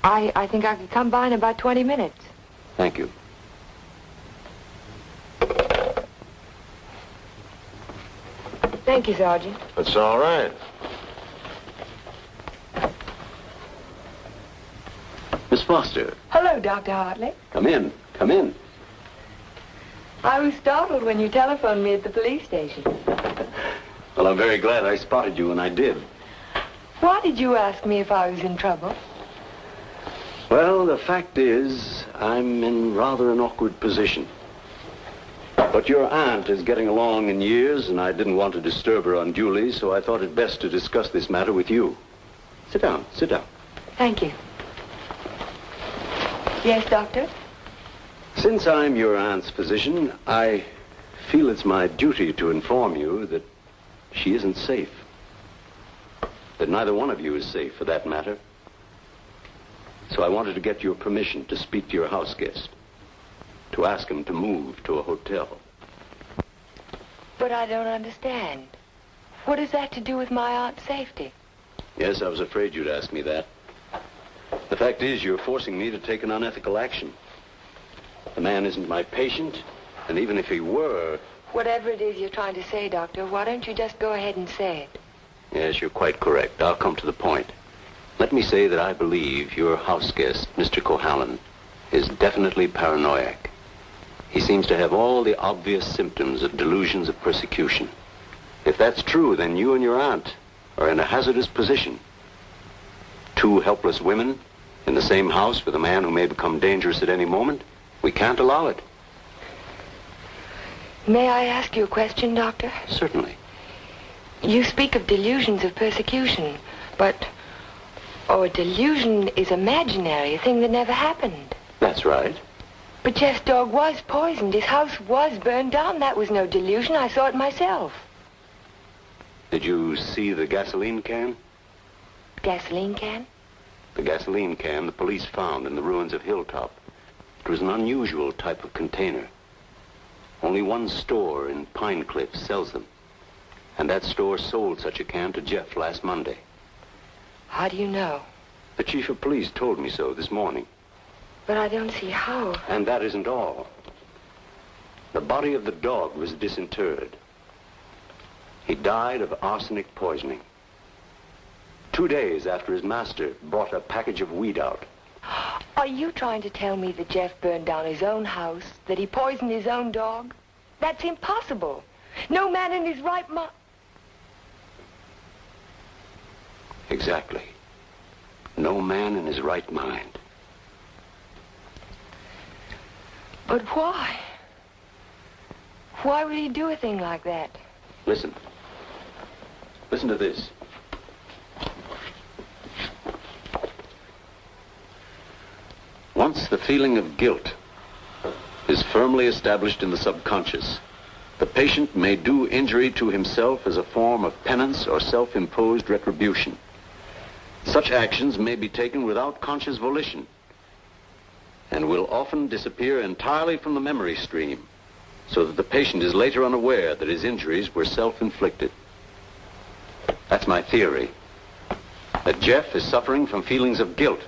I think I could come by in about 20 minutes. Thank you. Thank you, Sergeant. That's all right. Miss Foster. Hello, Dr. Hartley. Come in. Come in. I was startled when you telephoned me at the police station. Well, I'm very glad I spotted you when I did. Why did you ask me if I was in trouble? Well, the fact is, I'm in rather an awkward position. But your aunt is getting along in years, and I didn't want to disturb her unduly, so I thought it best to discuss this matter with you. Sit down, sit down. Thank you. Yes, Doctor? Since I'm your aunt's physician, I feel it's my duty to inform you that she isn't safe. That neither one of you is safe, for that matter. So I wanted to get your permission to speak to your house guest, to ask him to move to a hotel. But I don't understand. What has that to do with my aunt's safety? Yes, I was afraid you'd ask me that. The fact is, you're forcing me to take an unethical action. The man isn't my patient, and even if he were... Whatever it is you're trying to say, Doctor, why don't you just go ahead and say it? Yes, you're quite correct. I'll come to the point. Let me say that I believe your house guest, Mr. Cohalan, is definitely paranoiac. He seems to have all the obvious symptoms of delusions of persecution. If that's true, then you and your aunt are in a hazardous position. Two helpless women in the same house with a man who may become dangerous at any moment. We can't allow it. May I ask you a question, Doctor? Certainly. You speak of delusions of persecution, but... Oh, a delusion is imaginary, a thing that never happened. That's right. But Jeff's dog was poisoned. His house was burned down. That was no delusion. I saw it myself. Did you see the gasoline can? Gasoline can? The gasoline can the police found in the ruins of Hilltop. It was an unusual type of container. Only one store in Pine Cliff sells them. And that store sold such a can to Jeff last Monday. How do you know? The chief of police told me so this morning. But I don't see how. And that isn't all. The body of the dog was disinterred. He died of arsenic poisoning. 2 days after his master brought a package of weed out. Are you trying to tell me that Jeff burned down his own house, that he poisoned his own dog? That's impossible. No man in his right mind... Exactly. No man in his right mind. But why? Why would he do a thing like that? Listen. Listen to this. Once the feeling of guilt is firmly established in the subconscious, the patient may do injury to himself as a form of penance or self-imposed retribution. Such actions may be taken without conscious volition and will often disappear entirely from the memory stream, so that the patient is later unaware that his injuries were self-inflicted. That's my theory, that Jeff is suffering from feelings of guilt,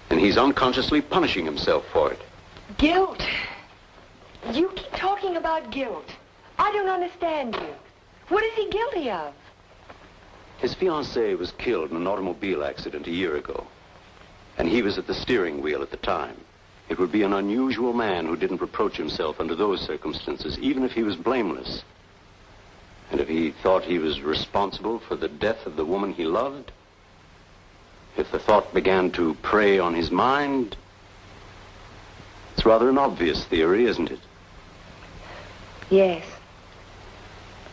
and he's unconsciously punishing himself for it. Guilt? You keep talking about guilt. I don't understand you. What is he guilty of? His fiancée was killed in an automobile accident a year ago, and he was at the steering wheel at the time. It would be an unusual man who didn't reproach himself under those circumstances, even if he was blameless. And if he thought he was responsible for the death of the woman he loved, if the thought began to prey on his mind, it's rather an obvious theory, isn't it? Yes.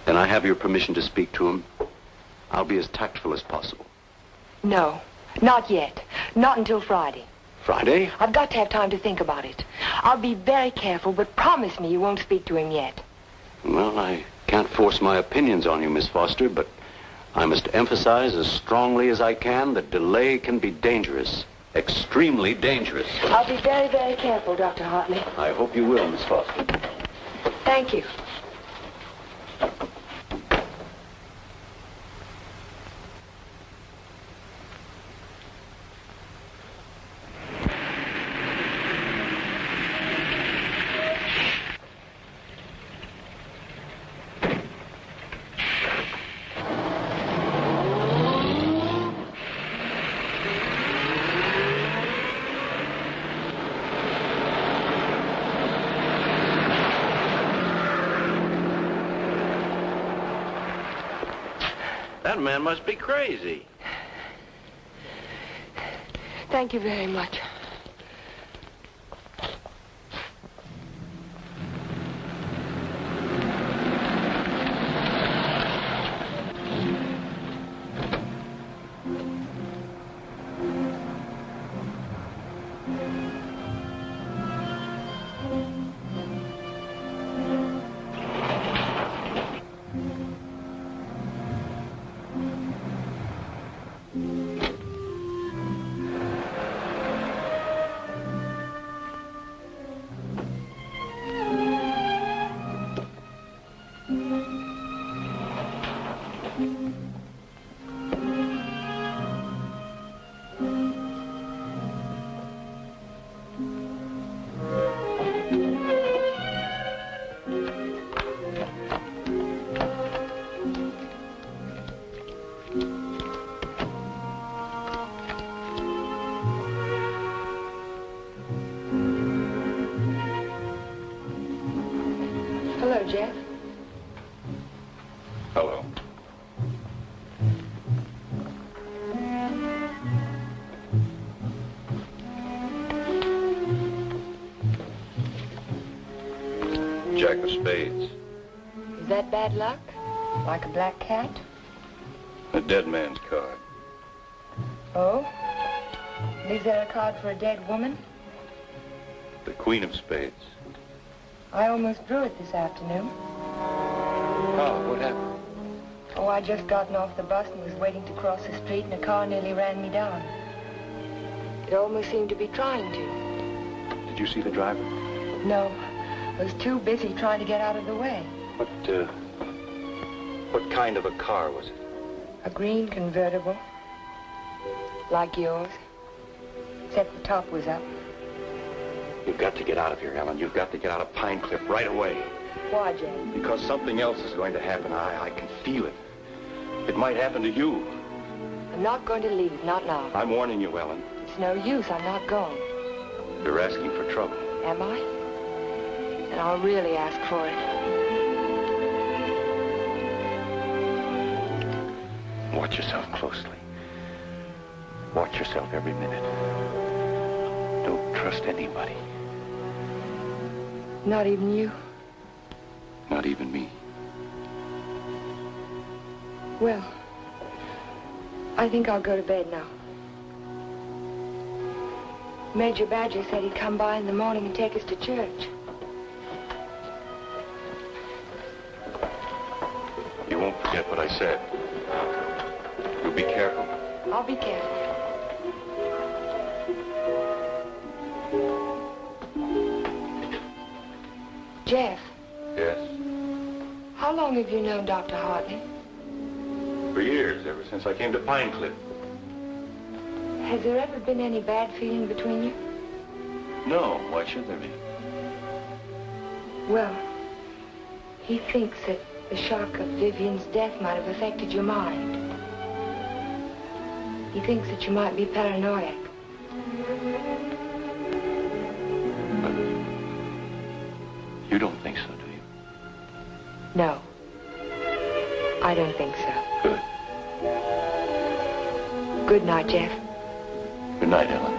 Then I have your permission to speak to him. I'll be as tactful as possible. No, not yet. Not until Friday. Friday? I've got to have time to think about it. I'll be very careful, but promise me you won't speak to him yet. Well, I can't force my opinions on you, Miss Foster, but I must emphasize as strongly as I can that delay can be dangerous. Extremely dangerous. I'll be very, very careful, Dr. Hartley. I hope you will, Miss Foster. Thank you. That man must be crazy. Thank you very much. Hello, Jeff. Hello. Jack of spades. Is that bad luck? Like a black cat? A dead man's card. Oh? Is there a card for a dead woman? The queen of spades. I almost drew it this afternoon. Oh, what happened? Oh, I just gotten off the bus and was waiting to cross the street and a car nearly ran me down. It almost seemed to be trying to. Did you see the driver? No. I was too busy trying to get out of the way. What kind of a car was it? A green convertible. Like yours. Except the top was up. You've got to get out of here, Ellen. You've got to get out of Pine Cliff right away. Why, Jack? Because something else is going to happen. I can feel it. It might happen to you. I'm not going to leave, not now. I'm warning you, Ellen. It's no use, I'm not going. You're asking for trouble. Am I? And I'll really ask for it. Watch yourself closely. Watch yourself every minute. Don't trust anybody. Not even you? Not even me. Well, I think I'll go to bed now. Major Badger said he'd come by in the morning and take us to church. You won't forget what I said. You'll be careful. I'll be careful. Jeff. Yes? How long have you known Dr. Hartley? For years, ever since I came to Pine Cliff. Has there ever been any bad feeling between you? No, why should there be? Well, he thinks that the shock of Vivian's death might have affected your mind. He thinks that you might be paranoid. You don't think so, do you? No. I don't think so. Good. Good night, Jeff. Good night, Ellen.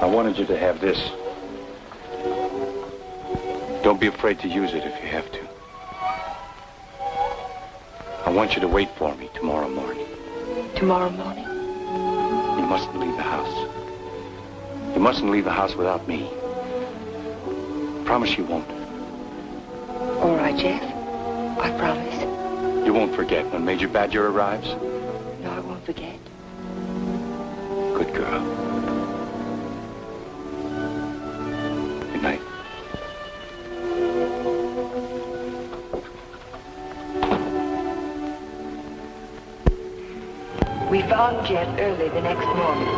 I wanted you to have this. Don't be afraid to use it if you have to. I want you to wait for me tomorrow morning. Tomorrow morning? You mustn't leave the house. You mustn't leave the house without me. Promise you won't. All right, Jeff. I promise. You won't forget when Major Badger arrives? No, I won't forget. Good girl. Good night. We found Jeff early the next morning.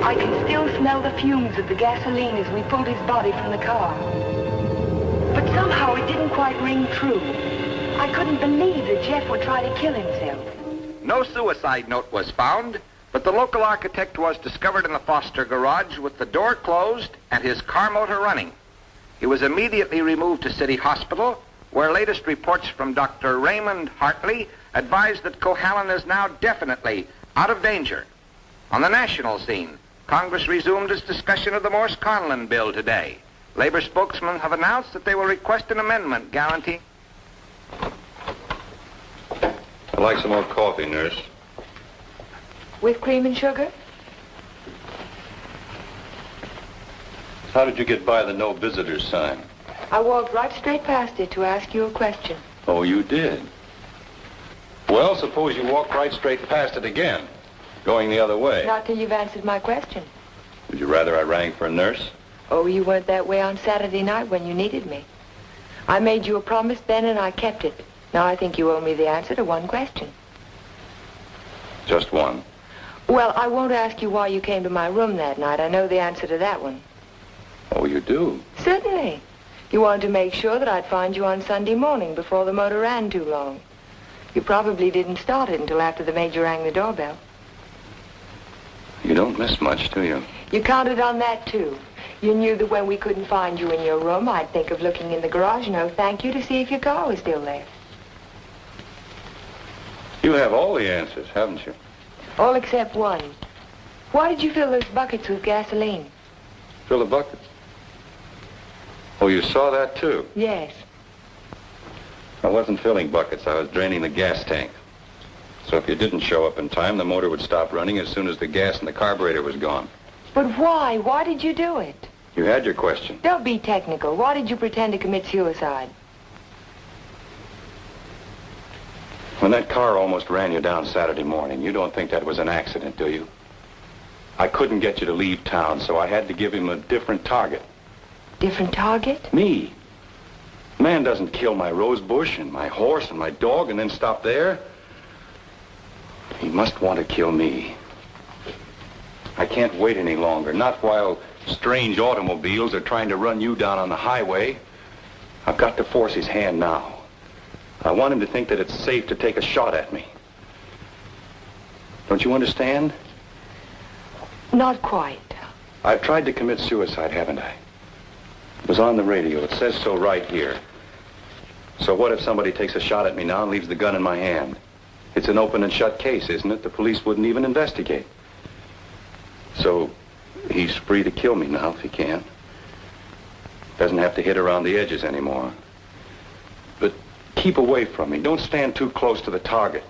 I can still smell the fumes of the gasoline as we pulled his body from the car. But somehow it didn't quite ring true. I couldn't believe that Jeff would try to kill himself. No suicide note was found, but the local architect was discovered in the Foster garage with the door closed and his car motor running. He was immediately removed to City Hospital, where latest reports from Dr. Raymond Hartley advised that Cohalan is now definitely out of danger. On the national scene, Congress resumed its discussion of the Morse-Conlon bill today. Labor spokesmen have announced that they will request an amendment guaranteeing... I'd like some more coffee, nurse. With cream and sugar? How did you get by the no visitors sign? I walked right straight past it to ask you a question. Oh, you did? Well, suppose you walk right straight past it again, going the other way. Not till you've answered my question. Would you rather I rang for a nurse? Oh, you weren't that way on Saturday night when you needed me. I made you a promise then and I kept it. Now I think you owe me the answer to one question. Just one. Well, I won't ask you why you came to my room that night. I know the answer to that one. Oh, you do? Certainly. You wanted to make sure that I'd find you on Sunday morning before the motor ran too long. You probably didn't start it until after the major rang the doorbell. You don't miss much, do you? You counted on that, too. You knew that when we couldn't find you in your room, I'd think of looking in the garage and thank you to see if your car was still there. You have all the answers, haven't you? All except one. Why did you fill those buckets with gasoline? Fill the buckets? Oh, you saw that, too? Yes. I wasn't filling buckets. I was draining the gas tank. So if you didn't show up in time, the motor would stop running as soon as the gas in the carburetor was gone. But why? Why did you do it? You had your question. Don't be technical. Why did you pretend to commit suicide? When that car almost ran you down Saturday morning, you don't think that was an accident, do you? I couldn't get you to leave town, so I had to give him a different target. Different target? Me. Man doesn't kill my rose bush and my horse and my dog and then stop there. He must want to kill me. I can't wait any longer, not while strange automobiles are trying to run you down on the highway. I've got to force his hand now. I want him to think that it's safe to take a shot at me. Don't you understand? Not quite. I've tried to commit suicide, haven't I? It was on the radio. It says so right here. So what if somebody takes a shot at me now and leaves the gun in my hand? It's an open and shut case, isn't it? The police wouldn't even investigate. So he's free to kill me now if he can. Doesn't have to hit around the edges anymore. But keep away from me. Don't stand too close to the target.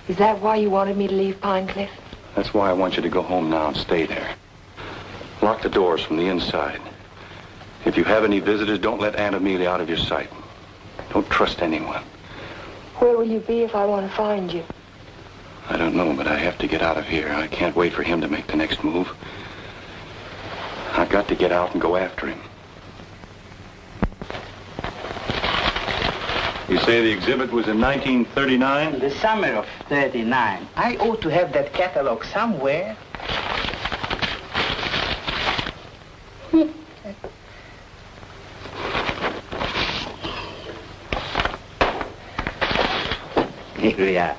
Is that why you wanted me to leave Pine Cliff? That's why I want you to go home now and stay there. Lock the doors from the inside. If you have any visitors, don't let Aunt Amelia out of your sight. Don't trust anyone. Where will you be if I want to find you? I don't know, but I have to get out of here. I can't wait for him to make the next move. I've got to get out and go after him. You say the exhibit was in 1939? The summer of 39. I ought to have that catalog somewhere. Here we are.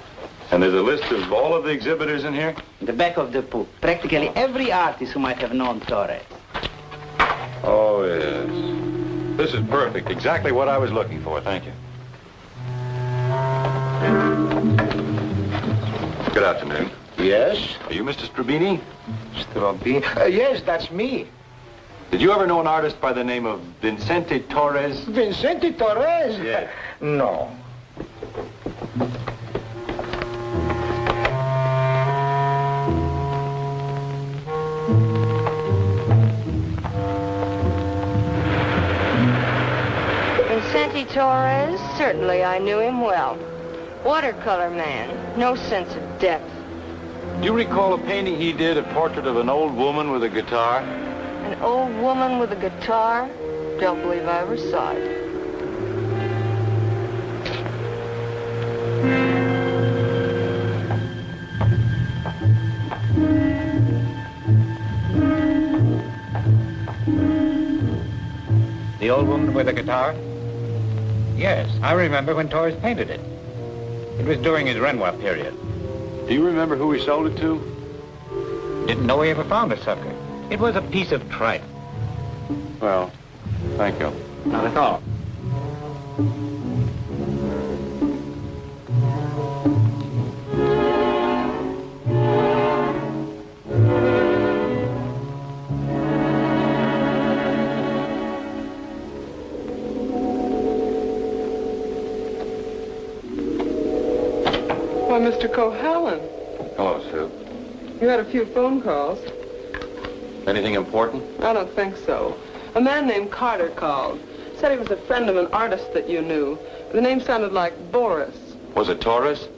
And there's a list of all of the exhibitors in here? In the back of the book. Practically every artist who might have known Torres. Oh, yes. This is perfect. Exactly what I was looking for. Thank you. Good afternoon. Yes? Are you Mr. Strabini? Strabini? Yes, that's me. Did you ever know an artist by the name of Vicente Torres? Vicente Torres? Yes. No. Vicente Torres? Certainly I knew him well. Watercolor man. No sense of depth. Do you recall a painting he did, a portrait of an old woman with a guitar? An old woman with a guitar? Don't believe I ever saw it. The old woman with a guitar? Yes, I remember when Torres painted it. It was during his Renoir period. Do you remember who he sold it to? Didn't know he ever found a sucker. It was a piece of tripe. Well, thank you. Not at all. Why, Mr. Cohallen, Hello, Sue. you had a few phone calls. Anything important? I don't think so. A man named Carter called. Said he was a friend of an artist that you knew. The name sounded like Boris. Was it Torres?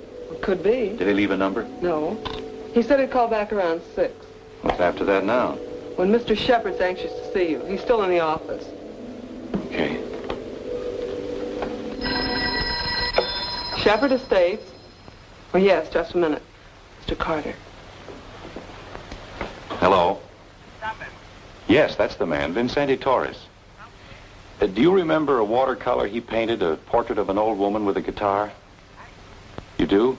Could be. Did he leave a number? No. He said he'd call back around 6. What's after that now? When Mr. Shepard's anxious to see you. He's still in the office. Okay. Shepard Estates? Oh, yes, just a minute. Mr. Carter. Hello? Yes, that's the man, Vicente Torres. Do you remember a watercolor he painted, a portrait of an old woman with a guitar? You do?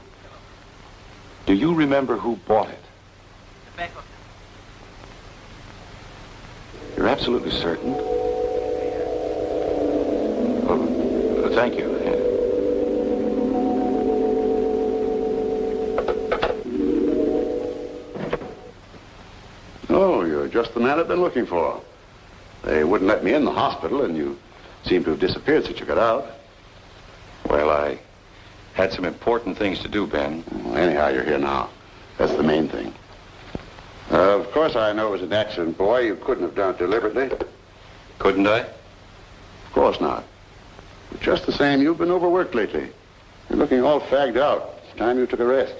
Do you remember who bought it? You're absolutely certain? Oh, thank you. Oh, you're just the man I've been looking for. They wouldn't let me in the hospital, and you seem to have disappeared since you got out. Well, I had some important things to do, Ben. Well, anyhow, you're here now. That's the main thing. Of course, I know it was an accident, boy. You couldn't have done it deliberately. Couldn't I? Of course not. But just the same, you've been overworked lately. You're looking all fagged out. It's time you took a rest.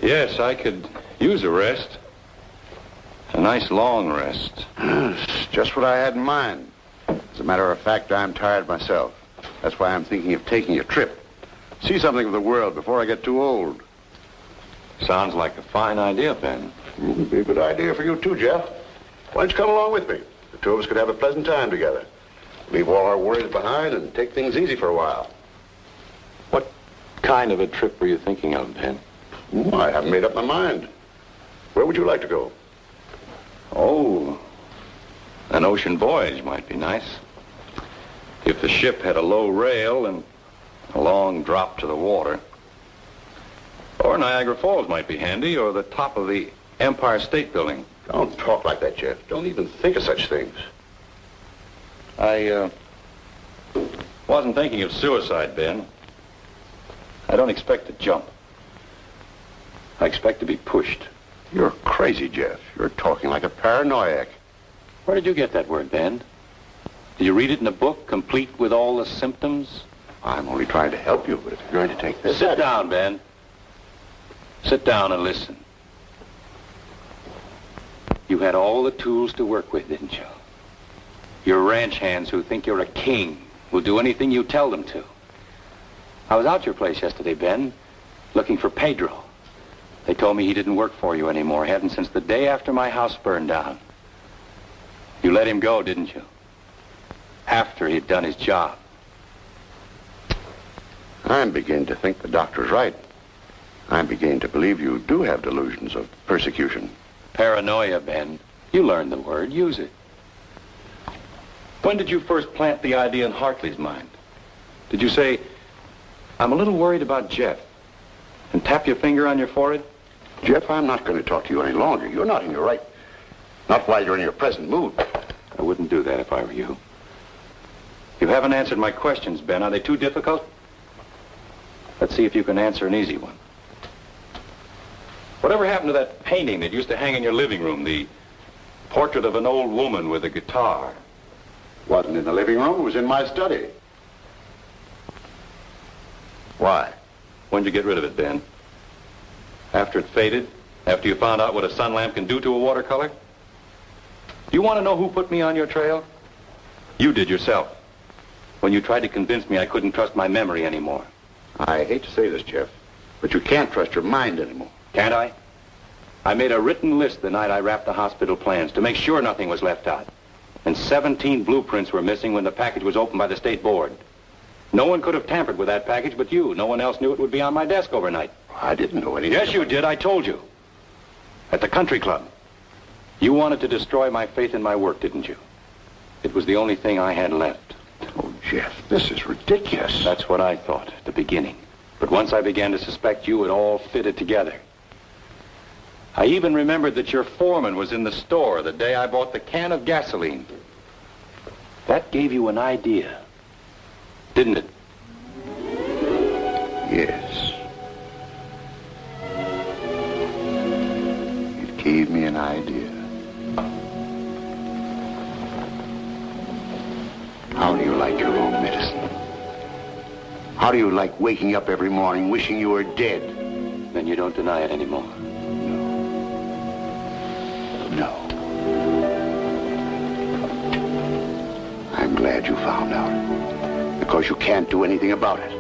Yes, I could use a rest. A nice long rest. It's just what I had in mind. As a matter of fact, I'm tired myself. That's why I'm thinking of taking a trip. See something of the world before I get too old. Sounds like a fine idea, Ben. It'd be a good idea for you too, Jeff. Why don't you come along with me? The two of us could have a pleasant time together. Leave all our worries behind and take things easy for a while. What kind of a trip were you thinking of, Ben? I haven't made up my mind. Where would you like to go? Oh, an ocean voyage might be nice. If the ship had a low rail and a long drop to the water. Or Niagara Falls might be handy, or the top of the Empire State Building. Don't talk like that, Jeff. Don't even think of such things. I wasn't thinking of suicide, Ben. I don't expect to jump. I expect to be pushed. You're crazy, Jeff. You're talking like a paranoiac. Where did you get that word, Ben? Did you read it in a book, complete with all the symptoms? I'm only trying to help you, but if you're going to take this... Sit down, Ben. Sit down and listen. You had all the tools to work with, didn't you? Your ranch hands who think you're a king will do anything you tell them to. I was out your place yesterday, Ben, looking for Pedro. They told me he didn't work for you anymore. He hadn't since the day after my house burned down. You let him go, didn't you? After he'd done his job. I'm beginning to think the doctor's right. I'm beginning to believe you do have delusions of persecution. Paranoia, Ben. You learned the word. Use it. When did you first plant the idea in Hartley's mind? Did you say, I'm a little worried about Jeff, and tap your finger on your forehead? Jeff, I'm not going to talk to you any longer. You're not in your right. Not while you're in your present mood. I wouldn't do that if I were you. You haven't answered my questions, Ben. Are they too difficult? Let's see if you can answer an easy one. Whatever happened to that painting that used to hang in your living room, the portrait of an old woman with a guitar? Wasn't in the living room. It was in my study. Why? When'd you get rid of it, Ben? After it faded? After you found out what a sun lamp can do to a watercolor? You want to know who put me on your trail? You did yourself. When you tried to convince me I couldn't trust my memory anymore. I hate to say this, Jeff, but you can't trust your mind anymore. Can't I? I made a written list the night I wrapped the hospital plans to make sure nothing was left out. And 17 blueprints were missing when the package was opened by the state board. No one could have tampered with that package but you. No one else knew it would be on my desk overnight. I didn't know anything. Yes, you did. I told you. At the country club. You wanted to destroy my faith in my work, didn't you? It was the only thing I had left. Oh, Jeff, this is ridiculous. That's what I thought at the beginning. But once I began to suspect you, it all fitted together. I even remembered that your foreman was in the store the day I bought the can of gasoline. That gave you an idea, didn't it? Yes. It gave me an idea. How do you like your own medicine? How do you like waking up every morning wishing you were dead? Then you don't deny it anymore. No. I'm glad you found out. Because you can't do anything about it.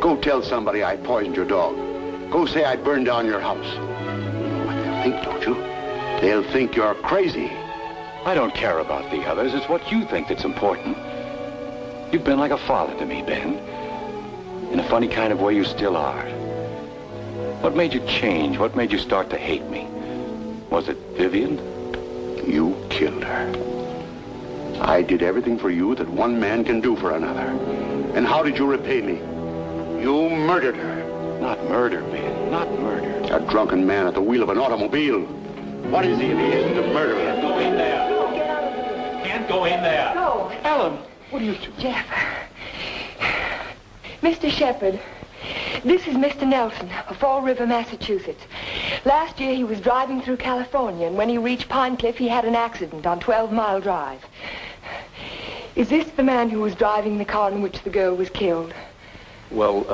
Go tell somebody I poisoned your dog. Go say I burned down your house. You know what they'll think, don't you? They'll think you're crazy. I don't care about the others. It's what you think that's important. You've been like a father to me, Ben. In a funny kind of way, you still are. What made you change? What made you start to hate me? Was it Vivian? You killed her. I did everything for you that one man can do for another. And how did you repay me? You murdered her. Not murder, Ben. Not murder. A drunken man at the wheel of an automobile. What is he if he isn't a murderer? Can't go in there. Can't go in there. No. Ellen, what are you doing? Jeff. Mr. Shepard, this is Mr. Nelson of Fall River, Massachusetts. Last year he was driving through California, and when he reached Pine Cliff, he had an accident on 12 Mile Drive. Is this the man who was driving the car in which the girl was killed? Well,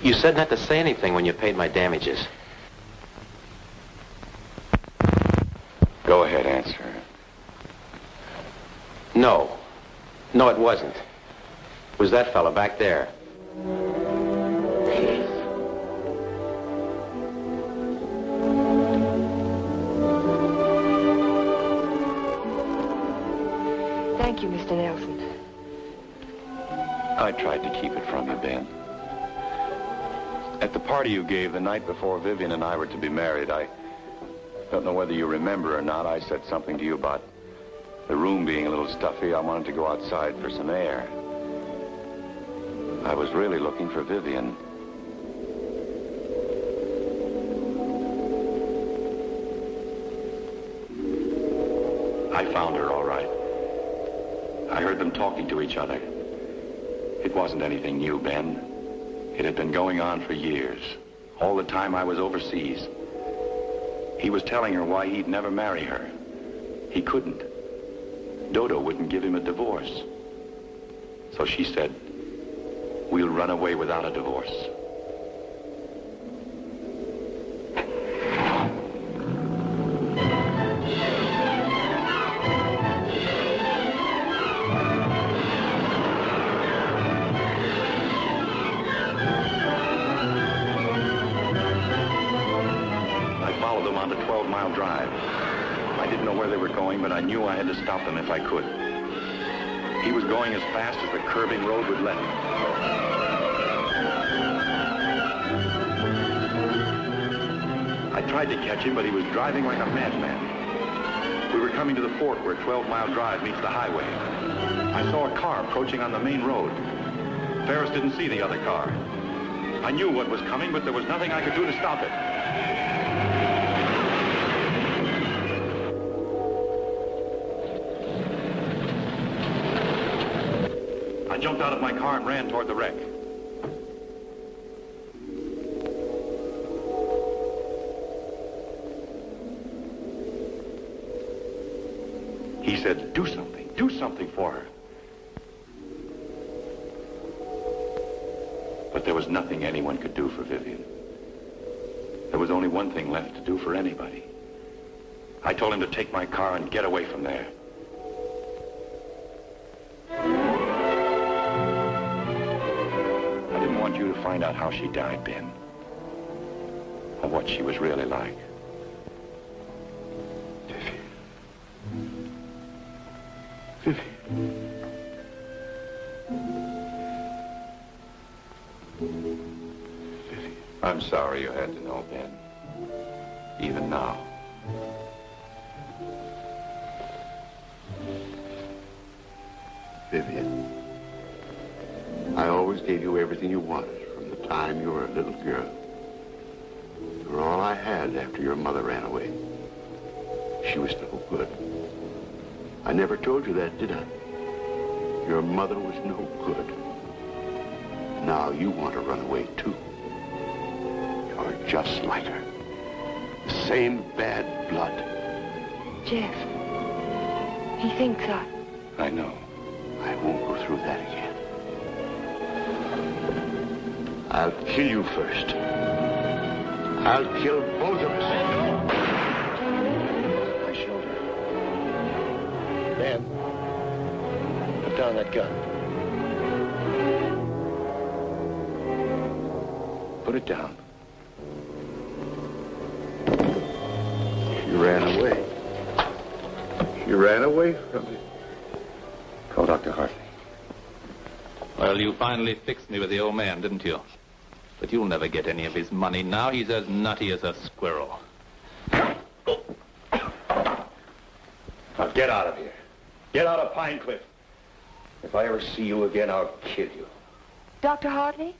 you said not to say anything when you paid my damages. Go ahead, answer. No. No, it wasn't. It was that fella back there. Thank you, Mr. Nelson. I tried to keep it from you, Ben. At the party you gave the night before Vivian and I were to be married, I don't know whether you remember or not, I said something to you about the room being a little stuffy. I wanted to go outside for some air. I was really looking for Vivian. I found her, all right. I heard them talking to each other. It wasn't anything new, Ben. It had been going on for years. All the time I was overseas. He was telling her why he'd never marry her. He couldn't. Dodo wouldn't give him a divorce. So she said, we'll run away without a divorce. On the 12 Mile Drive. I didn't know where they were going, but I knew I had to stop them if I could. He was going as fast as the curving road would let him. I tried to catch him, but he was driving like a madman. We were coming to the fork where 12 Mile Drive meets the highway. I saw a car approaching on the main road. Ferris didn't see the other car. I knew what was coming, but there was nothing I could do to stop it. I jumped out of my car and ran toward the wreck. He said, do something for her. But there was nothing anyone could do for Vivian. There was only one thing left to do for anybody. I told him to take my car and get away from there. I didn't want you to find out how she died, Ben. Or what she was really like. I'm sorry you had to know, Ben. Even now. Vivian, I always gave you everything you wanted from the time you were a little girl. You were all I had after your mother ran away. She was no good. I never told you that, did I? Your mother was no good. Now you want to run away, too. You're just like her. The same bad blood. Jeff, he thinks I know. I won't go through that again. I'll kill you first. I'll kill both of us. My shoulder. Ben, put down that gun. Put it down. She ran away. She ran away from me. Call Dr. Hartley. Well, you finally fixed me with the old man, didn't you? But you'll never get any of his money now. He's as nutty as a squirrel. Now get out of here. Get out of Pine Cliff. If I ever see you again, I'll kill you. Dr. Hartley,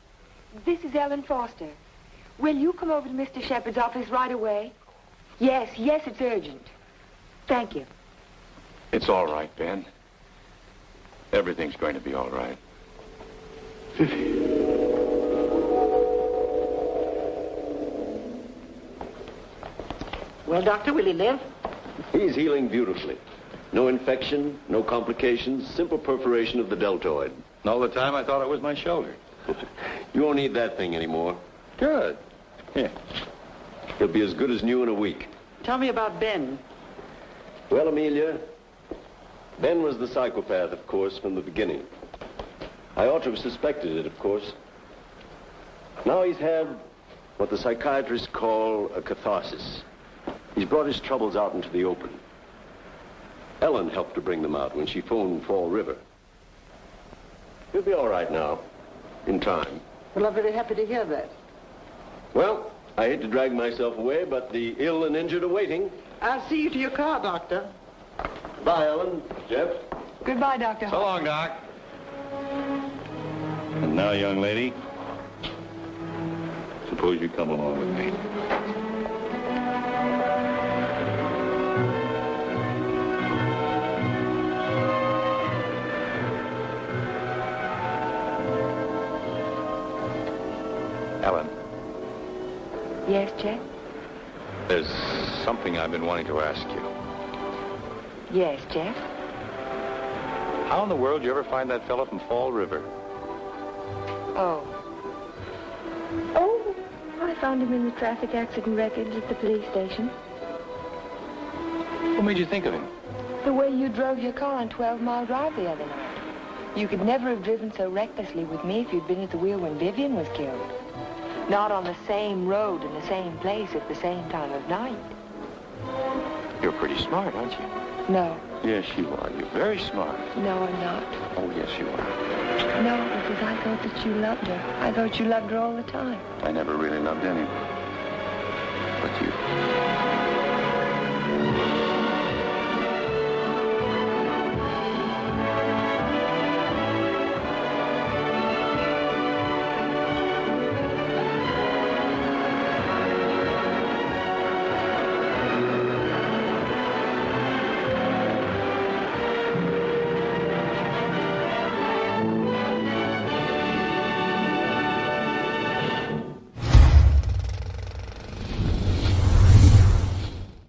this is Ellen Foster. Will you come over to Mr. Shepard's office right away? Yes, it's urgent. Thank you. It's all right, Ben. Everything's going to be all right. Well, Doctor, will he live? He's healing beautifully. No infection, no complications, simple perforation of the deltoid. And all the time I thought it was my shoulder. You won't need that thing anymore. Good. Yeah. He'll be as good as new in a week. Tell me about Ben. Well, Amelia, Ben was the psychopath, of course, from the beginning. I ought to have suspected it, of course. Now he's had what the psychiatrists call a catharsis. He's brought his troubles out into the open. Ellen helped to bring them out when she phoned Fall River. He'll be all right now, in time. Well, I'm very happy to hear that. Well, I hate to drag myself away, but the ill and injured are waiting. I'll see you to your car, Doctor. Bye, Ellen. Jeff? Goodbye, Dr. So long, Doc. And now, young lady, suppose you come along with me. Ellen, Yes, Jeff? there's something I've been wanting to ask you. Yes, Jeff? How in the world did you ever find that fellow from Fall River? Oh, I found him in the traffic accident records at the police station. What made you think of him? The way you drove your car on 12 Mile Drive the other night. You could never have driven so recklessly with me if you'd been at the wheel when Vivian was killed. Not on the same road in the same place at the same time of night. You're pretty smart, aren't you? No. Yes, you are. You're very smart. No, I'm not. Oh, yes, you are. No, because I thought that you loved her. I thought you loved her all the time. I never really loved anyone.